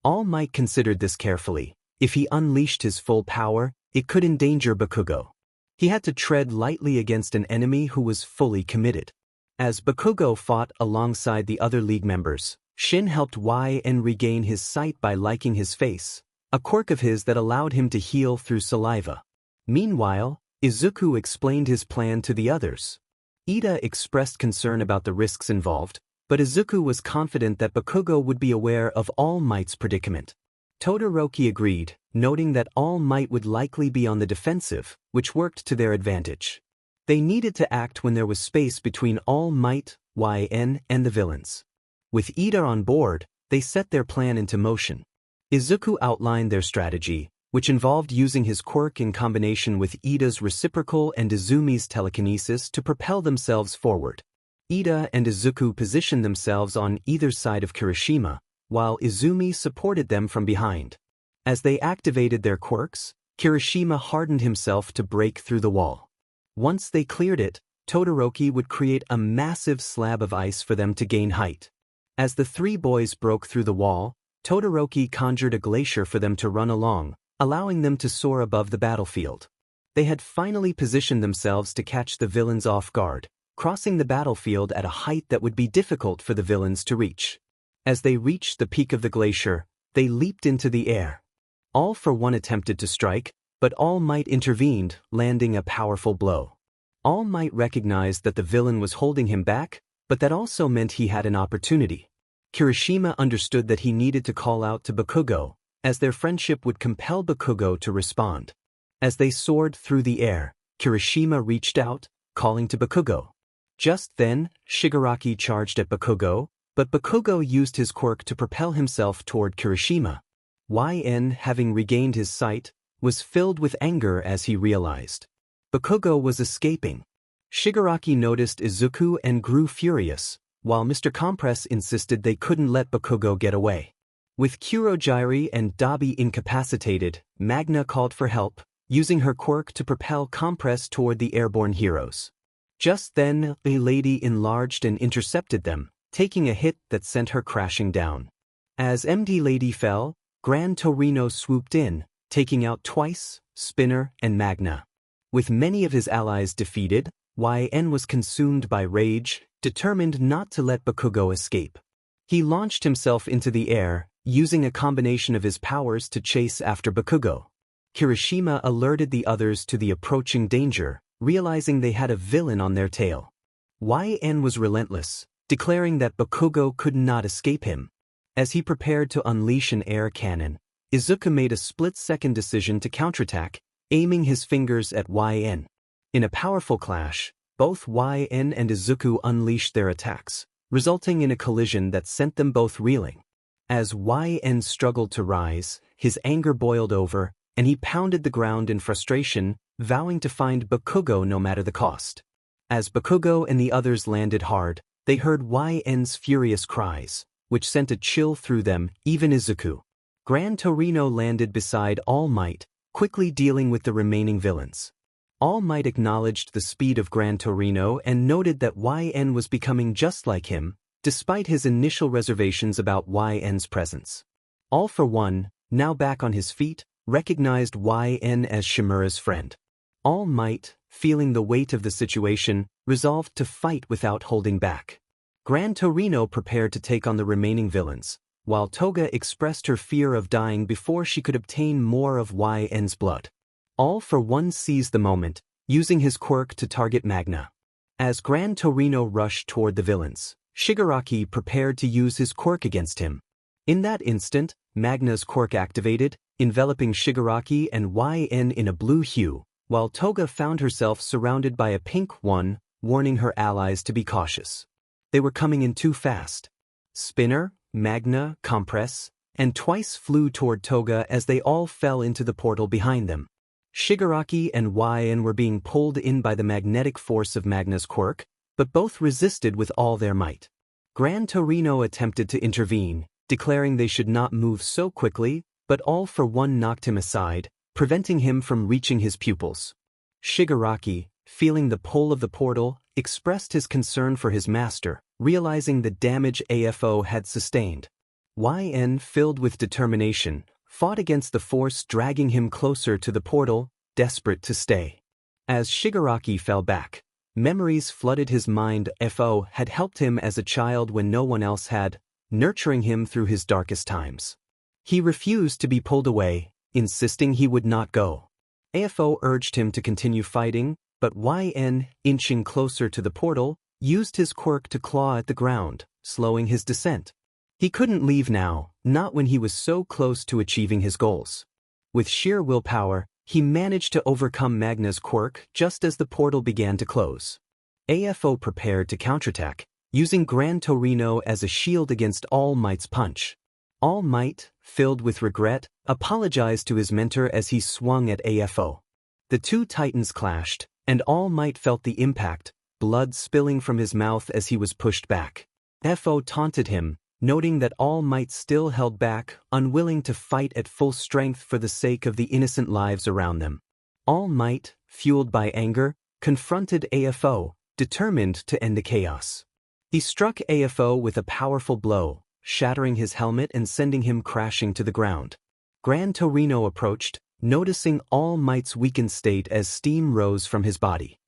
All Might considered this carefully. If he unleashed his full power, it could endanger Bakugo. He had to tread lightly against an enemy who was fully committed. As Bakugo fought alongside the other league members, Shin helped YN regain his sight by liking his face, a quirk of his that allowed him to heal through saliva. Meanwhile, Izuku explained his plan to the others. Ida expressed concern about the risks involved, but Izuku was confident that Bakugo would be aware of All Might's predicament. Todoroki agreed, noting that All Might would likely be on the defensive, which worked to their advantage. They needed to act when there was space between All Might, YN, and the villains. With Ida on board, they set their plan into motion. Izuku outlined their strategy, which involved using his quirk in combination with Ida's reciprocal and Izumi's telekinesis to propel themselves forward. Ida and Izuku positioned themselves on either side of Kirishima, while Izumi supported them from behind. As they activated their quirks, Kirishima hardened himself to break through the wall. Once they cleared it, Todoroki would create a massive slab of ice for them to gain height. As the three boys broke through the wall, Todoroki conjured a glacier for them to run along, allowing them to soar above the battlefield. They had finally positioned themselves to catch the villains off guard, crossing the battlefield at a height that would be difficult for the villains to reach. As they reached the peak of the glacier, they leaped into the air. All for One attempted to strike, but All Might intervened, landing a powerful blow. All Might recognized that the villain was holding him back, but that also meant he had an opportunity. Kirishima understood that he needed to call out to Bakugo, as their friendship would compel Bakugo to respond. As they soared through the air, Kirishima reached out, calling to Bakugo. Just then, Shigaraki charged at Bakugo, but Bakugo used his quirk to propel himself toward Kirishima. YN, having regained his sight, was filled with anger as he realized Bakugo was escaping. Shigaraki noticed Izuku and grew furious, while Mr. Compress insisted they couldn't let Bakugo get away. With Kurogiri and Dabi incapacitated, Magna called for help, using her quirk to propel Compress toward the airborne heroes. Just then, a lady enlarged and intercepted them, taking a hit that sent her crashing down. As MD Lady fell, Gran Torino swooped in, taking out Twice, Spinner, and Magna. With many of his allies defeated, YN was consumed by rage, determined not to let Bakugo escape. He launched himself into the air, using a combination of his powers to chase after Bakugo. Kirishima alerted the others to the approaching danger, realizing they had a villain on their tail. YN was relentless, declaring that Bakugo could not escape him. As he prepared to unleash an air cannon, Izuku made a split-second decision to counterattack, aiming his fingers at YN. In a powerful clash, both YN and Izuku unleashed their attacks, resulting in a collision that sent them both reeling. As YN struggled to rise, his anger boiled over, and he pounded the ground in frustration, vowing to find Bakugo no matter the cost. As Bakugo and the others landed hard, they heard YN's furious cries, which sent a chill through them, even Izuku. Gran Torino landed beside All Might, quickly dealing with the remaining villains. All Might acknowledged the speed of Gran Torino and noted that YN was becoming just like him, despite his initial reservations about YN's presence. All for One, now back on his feet, recognized YN as Shimura's friend. All Might, feeling the weight of the situation, resolved to fight without holding back. Gran Torino prepared to take on the remaining villains, while Toga expressed her fear of dying before she could obtain more of YN's blood. All for One seized the moment, using his quirk to target Magna. As Gran Torino rushed toward the villains, Shigaraki prepared to use his quirk against him. In that instant, Magna's quirk activated, enveloping Shigaraki and YN in a blue hue, while Toga found herself surrounded by a pink one, warning her allies to be cautious. They were coming in too fast. Spinner, Magna, Compress, and Twice flew toward Toga as they all fell into the portal behind them. Shigaraki and YN were being pulled in by the magnetic force of Magna's quirk, but both resisted with all their might. Gran Torino attempted to intervene, declaring they should not move so quickly, but All for One knocked him aside, preventing him from reaching his pupils. Shigaraki, feeling the pull of the portal, expressed his concern for his master, realizing the damage AFO had sustained. YN, filled with determination, fought against the force dragging him closer to the portal, desperate to stay. As Shigaraki fell back, memories flooded his mind. FO had helped him as a child when no one else had, nurturing him through his darkest times. He refused to be pulled away, insisting he would not go. AFO urged him to continue fighting, but YN, inching closer to the portal, used his quirk to claw at the ground, slowing his descent. He couldn't leave now, not when he was so close to achieving his goals. With sheer willpower, he managed to overcome Magna's quirk just as the portal began to close. AFO prepared to counterattack, using Gran Torino as a shield against All Might's punch. All Might, filled with regret, apologized to his mentor as he swung at AFO. The two titans clashed, and All Might felt the impact, blood spilling from his mouth as he was pushed back. FO taunted him, noting that All Might still held back, unwilling to fight at full strength for the sake of the innocent lives around them. All Might, fueled by anger, confronted AFO, determined to end the chaos. He struck AFO with a powerful blow, shattering his helmet and sending him crashing to the ground. Gran Torino approached, noticing All Might's weakened state as steam rose from his body.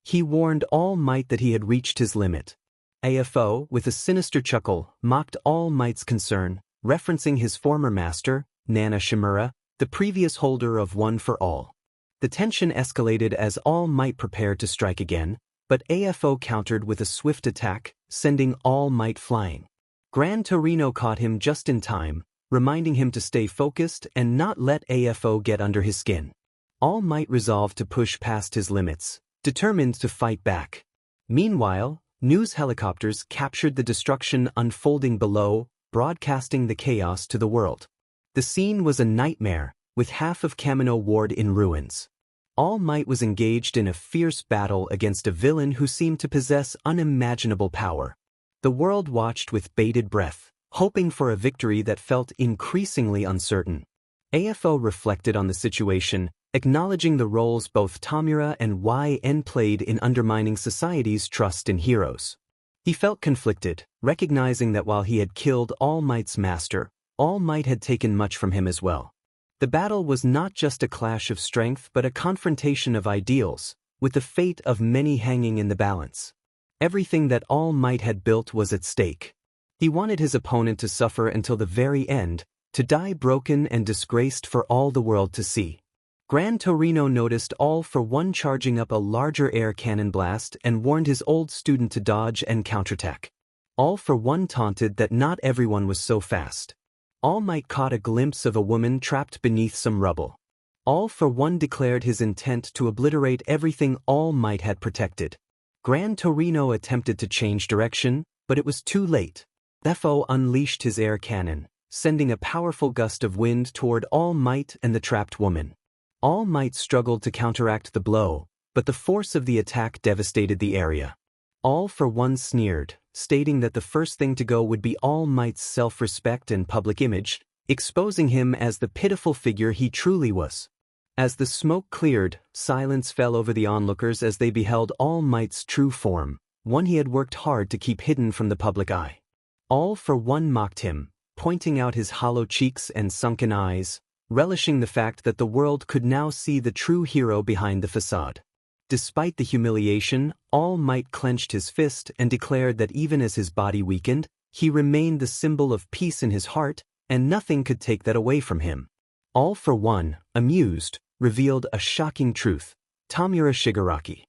He warned All Might that he had reached his limit. AFO, with a sinister chuckle, mocked All Might's concern, referencing his former master, Nana Shimura, the previous holder of One for All. The tension escalated as All Might prepared to strike again, but AFO countered with a swift attack, sending All Might flying. Gran Torino caught him just in time, reminding him to stay focused and not let AFO get under his skin. All Might resolved to push past his limits, determined to fight back. Meanwhile, news helicopters captured the destruction unfolding below, broadcasting the chaos to the world. The scene was a nightmare, with half of Kamino Ward in ruins. All Might was engaged in a fierce battle against a villain who seemed to possess unimaginable power. The world watched with bated breath, hoping for a victory that felt increasingly uncertain. AFO reflected on the situation, acknowledging the roles both Tamura and YN played in undermining society's trust in heroes. He felt conflicted, recognizing that while he had killed All Might's master, All Might had taken much from him as well. The battle was not just a clash of strength but a confrontation of ideals, with the fate of many hanging in the balance. Everything that All Might had built was at stake. He wanted his opponent to suffer until the very end, to die broken and disgraced for all the world to see. Gran Torino noticed All for One charging up a larger air cannon blast and warned his old student to dodge and counterattack. All for One taunted that not everyone was so fast. All Might caught a glimpse of a woman trapped beneath some rubble. All for One declared his intent to obliterate everything All Might had protected. Gran Torino attempted to change direction, but it was too late. FO unleashed his air cannon, sending a powerful gust of wind toward All Might and the trapped woman. All Might struggled to counteract the blow, but the force of the attack devastated the area. All for One sneered, stating that the first thing to go would be All Might's self-respect and public image, exposing him as the pitiful figure he truly was. As the smoke cleared, silence fell over the onlookers as they beheld All Might's true form, one he had worked hard to keep hidden from the public eye. All for One mocked him, pointing out his hollow cheeks and sunken eyes, relishing the fact that the world could now see the true hero behind the facade. Despite the humiliation, All Might clenched his fist and declared that even as his body weakened, he remained the symbol of peace in his heart, and nothing could take that away from him. All for One, amused, revealed a shocking truth. Tamura Shigaraki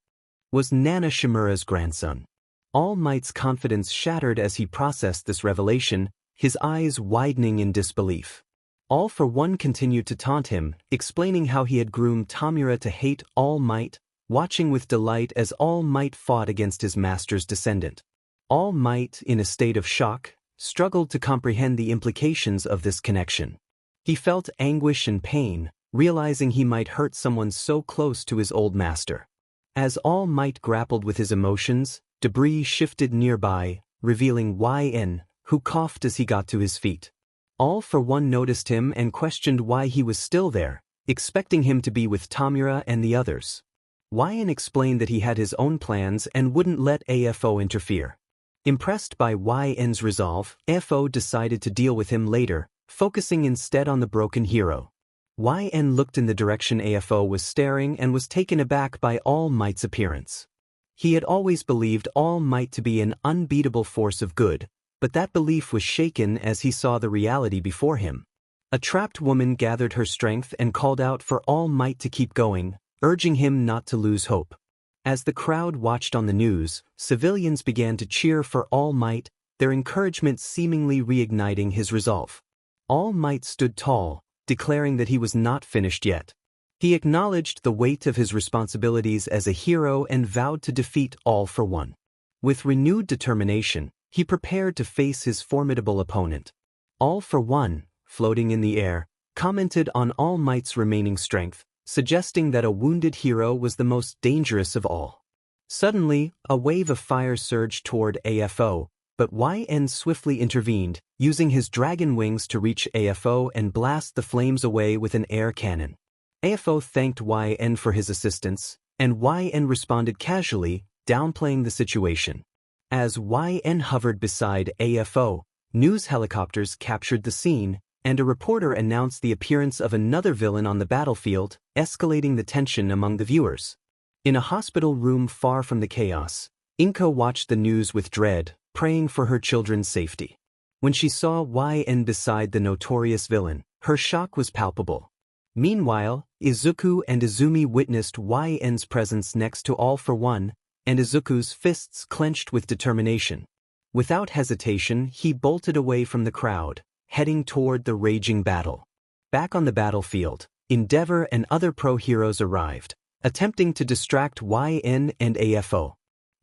was Nana Shimura's grandson. All Might's confidence shattered as he processed this revelation, his eyes widening in disbelief. All for One continued to taunt him, explaining how he had groomed Tamura to hate All Might, watching with delight as All Might fought against his master's descendant. All Might, in a state of shock, struggled to comprehend the implications of this connection. He felt anguish and pain, realizing he might hurt someone so close to his old master. As All Might grappled with his emotions, debris shifted nearby, revealing YN, who coughed as he got to his feet. All for One noticed him and questioned why he was still there, expecting him to be with Tamura and the others. YN explained that he had his own plans and wouldn't let AFO interfere. Impressed by YN's resolve, AFO decided to deal with him later, focusing instead on the broken hero. YN looked in the direction AFO was staring and was taken aback by All Might's appearance. He had always believed All Might to be an unbeatable force of good, but that belief was shaken as he saw the reality before him. A trapped woman gathered her strength and called out for All Might to keep going, urging him not to lose hope. As the crowd watched on the news, civilians began to cheer for All Might, their encouragement seemingly reigniting his resolve. All Might stood tall, declaring that he was not finished yet. He acknowledged the weight of his responsibilities as a hero and vowed to defeat All for One. With renewed determination, he prepared to face his formidable opponent. All for One, floating in the air, commented on All Might's remaining strength, suggesting that a wounded hero was the most dangerous of all. Suddenly, a wave of fire surged toward AFO, but YN swiftly intervened, using his dragon wings to reach AFO and blast the flames away with an air cannon. AFO thanked YN for his assistance, and YN responded casually, downplaying the situation. As YN hovered beside AFO, news helicopters captured the scene, and a reporter announced the appearance of another villain on the battlefield, escalating the tension among the viewers. In a hospital room far from the chaos, Inko watched the news with dread, praying for her children's safety. When she saw YN beside the notorious villain, her shock was palpable. Meanwhile, Izuku and Izumi witnessed YN's presence next to All for One, and Izuku's fists clenched with determination. Without hesitation, he bolted away from the crowd, heading toward the raging battle. Back on the battlefield, Endeavor and other pro-heroes arrived, attempting to distract YN and AFO.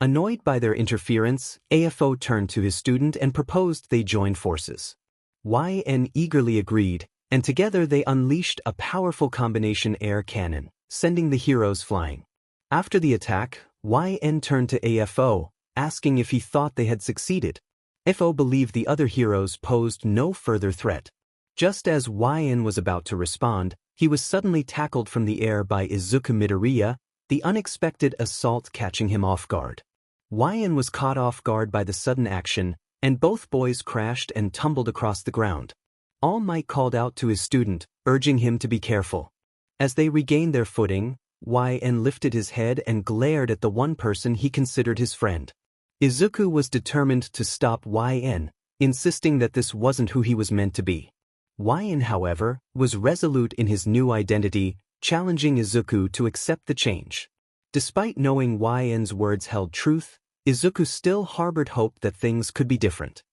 Annoyed by their interference, AFO turned to his student and proposed they join forces. YN eagerly agreed, and together they unleashed a powerful combination air cannon, sending the heroes flying. After the attack, YN turned to AFO, asking if he thought they had succeeded. AFO believed the other heroes posed no further threat. Just as YN was about to respond, he was suddenly tackled from the air by Izuku Midoriya, the unexpected assault catching him off guard. YN was caught off guard by the sudden action, and both boys crashed and tumbled across the ground. All Might called out to his student, urging him to be careful. As they regained their footing, YN lifted his head and glared at the one person he considered his friend. Izuku was determined to stop YN, insisting that this wasn't who he was meant to be. YN, however, was resolute in his new identity, challenging Izuku to accept the change. Despite knowing YN's words held truth, Izuku still harbored hope that things could be different.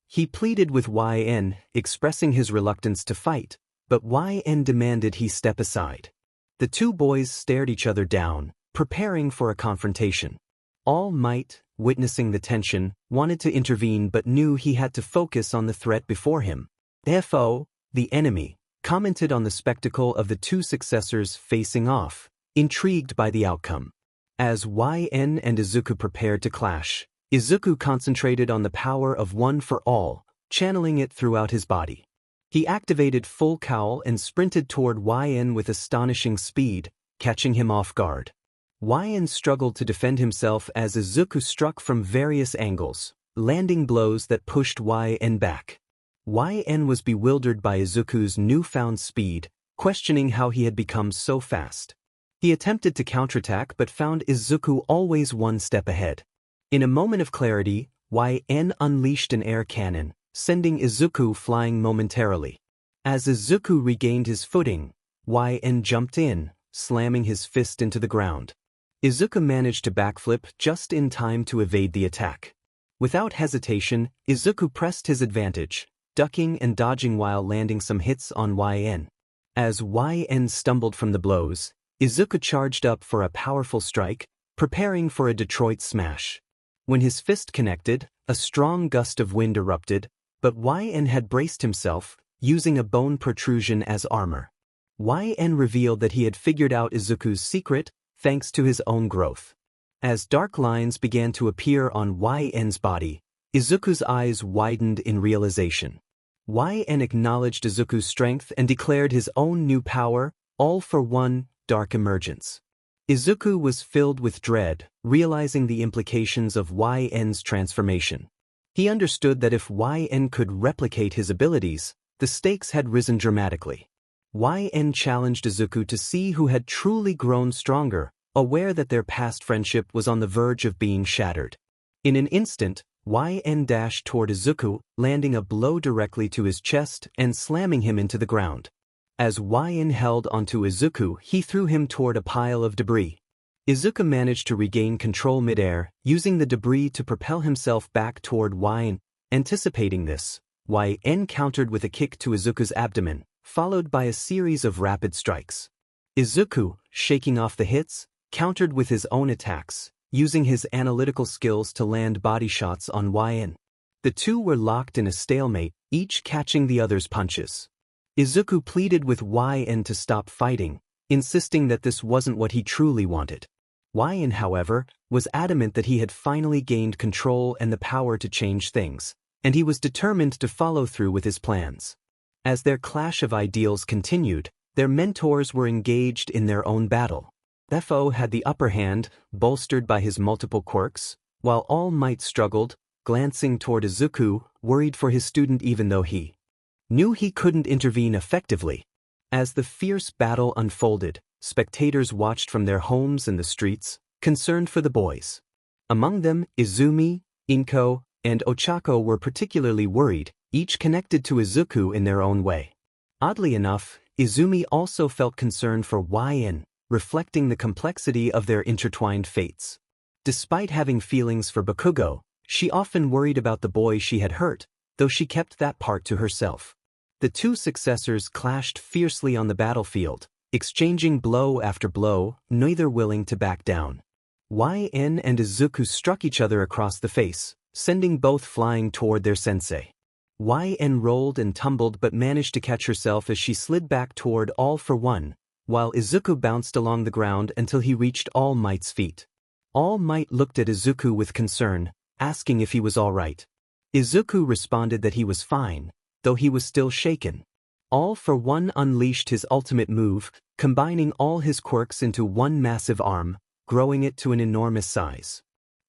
He pleaded with YN, expressing his reluctance to fight, but YN demanded he step aside. The two boys stared each other down, preparing for a confrontation. All Might, witnessing the tension, wanted to intervene but knew he had to focus on the threat before him. FO, the enemy, commented on the spectacle of the two successors facing off, intrigued by the outcome. As YN and Izuku prepared to clash, Izuku concentrated on the power of One for All, channeling it throughout his body. He activated Full Cowl and sprinted toward YN with astonishing speed, catching him off guard. YN struggled to defend himself as Izuku struck from various angles, landing blows that pushed YN back. YN was bewildered by Izuku's newfound speed, questioning how he had become so fast. He attempted to counterattack but found Izuku always one step ahead. In a moment of clarity, YN unleashed an air cannon, sending Izuku flying momentarily. As Izuku regained his footing, YN jumped in, slamming his fist into the ground. Izuku managed to backflip just in time to evade the attack. Without hesitation, Izuku pressed his advantage, ducking and dodging while landing some hits on YN. As YN stumbled from the blows, Izuku charged up for a powerful strike, preparing for a Detroit smash. When his fist connected, a strong gust of wind erupted, but YN had braced himself, using a bone protrusion as armor. YN revealed that he had figured out Izuku's secret, thanks to his own growth. As dark lines began to appear on YN's body, Izuku's eyes widened in realization. YN acknowledged Izuku's strength and declared his own new power, All for One, Dark Emergence. Izuku was filled with dread, realizing the implications of YN's transformation. He understood that if YN could replicate his abilities, the stakes had risen dramatically. YN challenged Izuku to see who had truly grown stronger, aware that their past friendship was on the verge of being shattered. In an instant, YN dashed toward Izuku, landing a blow directly to his chest and slamming him into the ground. As YN held onto Izuku, he threw him toward a pile of debris. Izuku managed to regain control midair, using the debris to propel himself back toward YN. Anticipating this, YN countered with a kick to Izuku's abdomen, followed by a series of rapid strikes. Izuku, shaking off the hits, countered with his own attacks, using his analytical skills to land body shots on YN. The two were locked in a stalemate, each catching the other's punches. Izuku pleaded with YN to stop fighting, insisting that this wasn't what he truly wanted. YN, however, was adamant that he had finally gained control and the power to change things, and he was determined to follow through with his plans. As their clash of ideals continued, their mentors were engaged in their own battle. Defo had the upper hand, bolstered by his multiple quirks, while All Might struggled, glancing toward Izuku, worried for his student even though he knew he couldn't intervene effectively. As the fierce battle unfolded, spectators watched from their homes and the streets, concerned for the boys. Among them, Izumi, Inko, and Ochako were particularly worried, each connected to Izuku in their own way. Oddly enough, Izumi also felt concern for YN, reflecting the complexity of their intertwined fates. Despite having feelings for Bakugo, she often worried about the boy she had hurt, though she kept that part to herself. The two successors clashed fiercely on the battlefield, exchanging blow after blow, neither willing to back down. YN and Izuku struck each other across the face, sending both flying toward their sensei. YN rolled and tumbled but managed to catch herself as she slid back toward All for One, while Izuku bounced along the ground until he reached All Might's feet. All Might looked at Izuku with concern, asking if he was all right. Izuku responded that he was fine, though he was still shaken. All for One unleashed his ultimate move, combining all his quirks into one massive arm, growing it to an enormous size.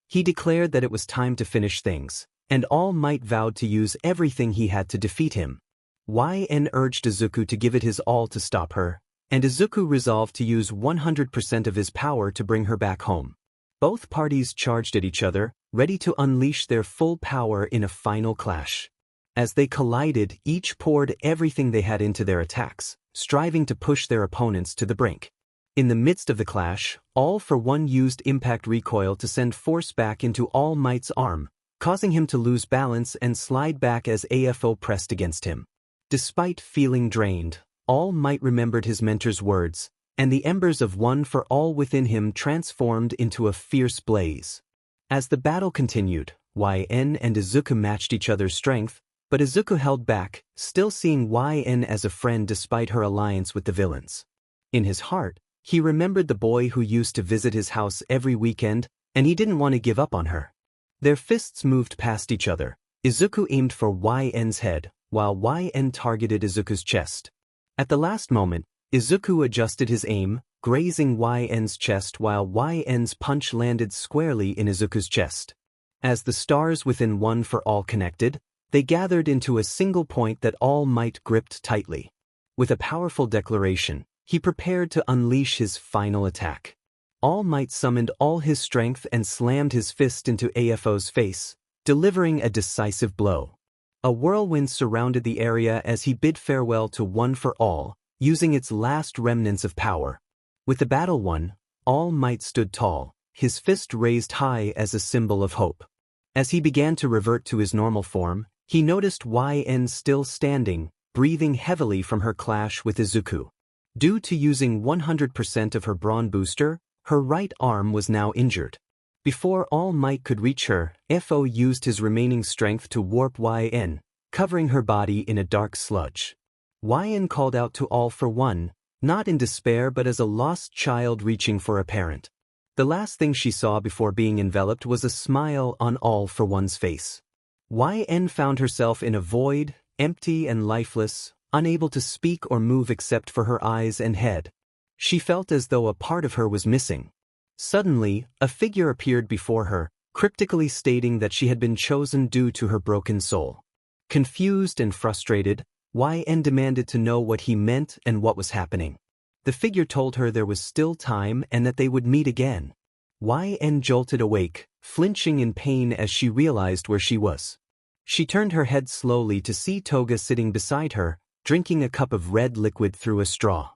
He declared that it was time to finish things, and All Might vowed to use everything he had to defeat him. YN urged Izuku to give it his all to stop her, and Izuku resolved to use 100% of his power to bring her back home. Both parties charged at each other, ready to unleash their full power in a final clash. As they collided, each poured everything they had into their attacks, striving to push their opponents to the brink. In the midst of the clash, All for One used impact recoil to send force back into All Might's arm, causing him to lose balance and slide back as AFO pressed against him. Despite feeling drained, All Might remembered his mentor's words, and the embers of One for All within him transformed into a fierce blaze. As the battle continued, YN and Izuku matched each other's strength, but Izuku held back, still seeing YN as a friend despite her alliance with the villains. In his heart, he remembered the boy who used to visit his house every weekend, and he didn't want to give up on her. Their fists moved past each other. Izuku aimed for YN's head, while YN targeted Izuku's chest. At the last moment, Izuku adjusted his aim, grazing YN's chest while YN's punch landed squarely in Izuku's chest. As the stars within One for All connected, they gathered into a single point that All Might gripped tightly. With a powerful declaration, he prepared to unleash his final attack. All Might summoned all his strength and slammed his fist into AFO's face, delivering a decisive blow. A whirlwind surrounded the area as he bid farewell to One for All, using its last remnants of power. With the battle won, All Might stood tall, his fist raised high as a symbol of hope. As he began to revert to his normal form, he noticed YN still standing, breathing heavily from her clash with Izuku. Due to using 100% of her brawn booster, her right arm was now injured. Before All Might could reach her, FO used his remaining strength to warp YN, covering her body in a dark sludge. YN called out to All for One, not in despair but as a lost child reaching for a parent. The last thing she saw before being enveloped was a smile on All for One's face. YN found herself in a void, empty and lifeless, unable to speak or move except for her eyes and head. She felt as though a part of her was missing. Suddenly, a figure appeared before her, cryptically stating that she had been chosen due to her broken soul. Confused and frustrated, YN demanded to know what he meant and what was happening. The figure told her there was still time and that they would meet again. YN jolted awake, flinching in pain as she realized where she was. She turned her head slowly to see Toga sitting beside her, drinking a cup of red liquid through a straw.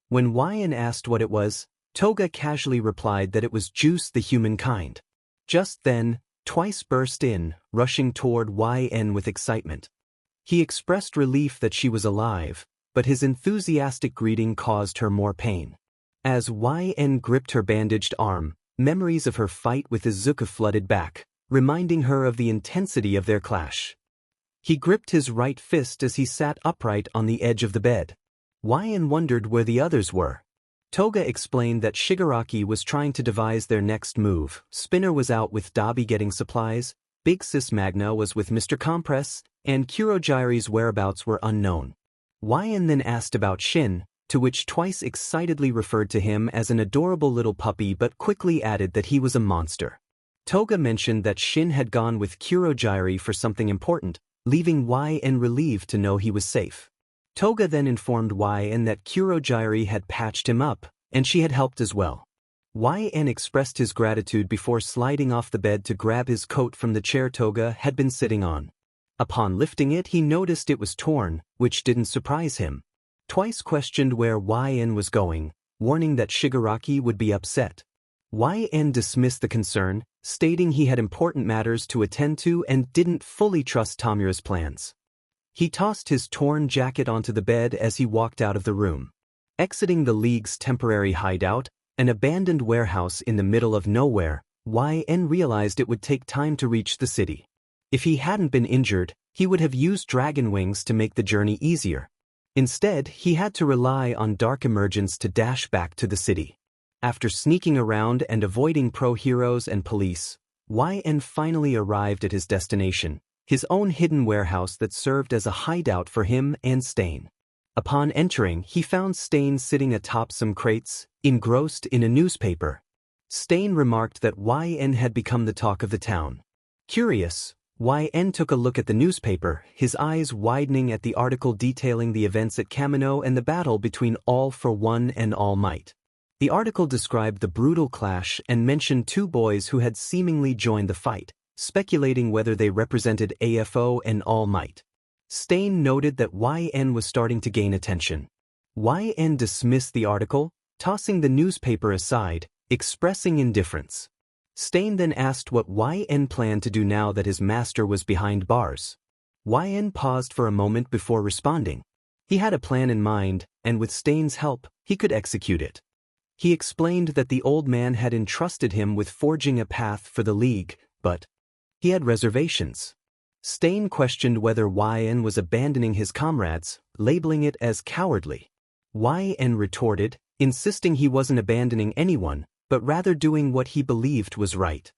When YN asked what it was, Toga casually replied that it was juice the humankind. Just then, Twice burst in, rushing toward YN with excitement. He expressed relief that she was alive, but his enthusiastic greeting caused her more pain. As YN gripped her bandaged arm, memories of her fight with Izuku flooded back, reminding her of the intensity of their clash. He gripped his right fist as he sat upright on the edge of the bed. YN wondered where the others were. Toga explained that Shigaraki was trying to devise their next move, Spinner was out with Dabi getting supplies, Big Sis Magna was with Mr. Compress, and Kurojire's whereabouts were unknown. YN then asked about Shin, to which Twice excitedly referred to him as an adorable little puppy but quickly added that he was a monster. Toga mentioned that Shin had gone with Kurojire for something important, leaving YN relieved to know he was safe. Toga then informed YN that Kurojire had patched him up, and she had helped as well. YN expressed his gratitude before sliding off the bed to grab his coat from the chair Toga had been sitting on. Upon lifting it, he noticed it was torn, which didn't surprise him. Twice questioned where YN was going, warning that Shigaraki would be upset. YN dismissed the concern, stating he had important matters to attend to and didn't fully trust Tamura's plans. He tossed his torn jacket onto the bed as he walked out of the room. Exiting the League's temporary hideout, an abandoned warehouse in the middle of nowhere, YN realized it would take time to reach the city. If he hadn't been injured, he would have used dragon wings to make the journey easier. Instead, he had to rely on dark emergence to dash back to the city. After sneaking around and avoiding pro-heroes and police, YN finally arrived at his destination, his own hidden warehouse that served as a hideout for him and Stain. Upon entering, he found Stain sitting atop some crates, engrossed in a newspaper. Stain remarked that YN had become the talk of the town. Curious, YN took a look at the newspaper, his eyes widening at the article detailing the events at Kamino and the battle between All for One and All Might. The article described the brutal clash and mentioned two boys who had seemingly joined the fight, speculating whether they represented AFO and All Might. Stain noted that YN was starting to gain attention. YN dismissed the article, tossing the newspaper aside, expressing indifference. Stain then asked what YN planned to do now that his master was behind bars. YN paused for a moment before responding. He had a plan in mind, and with Stain's help, he could execute it. He explained that the old man had entrusted him with forging a path for the League, but he had reservations. Stain questioned whether YN was abandoning his comrades, labeling it as cowardly. YN retorted, insisting he wasn't abandoning anyone, but rather doing what he believed was right.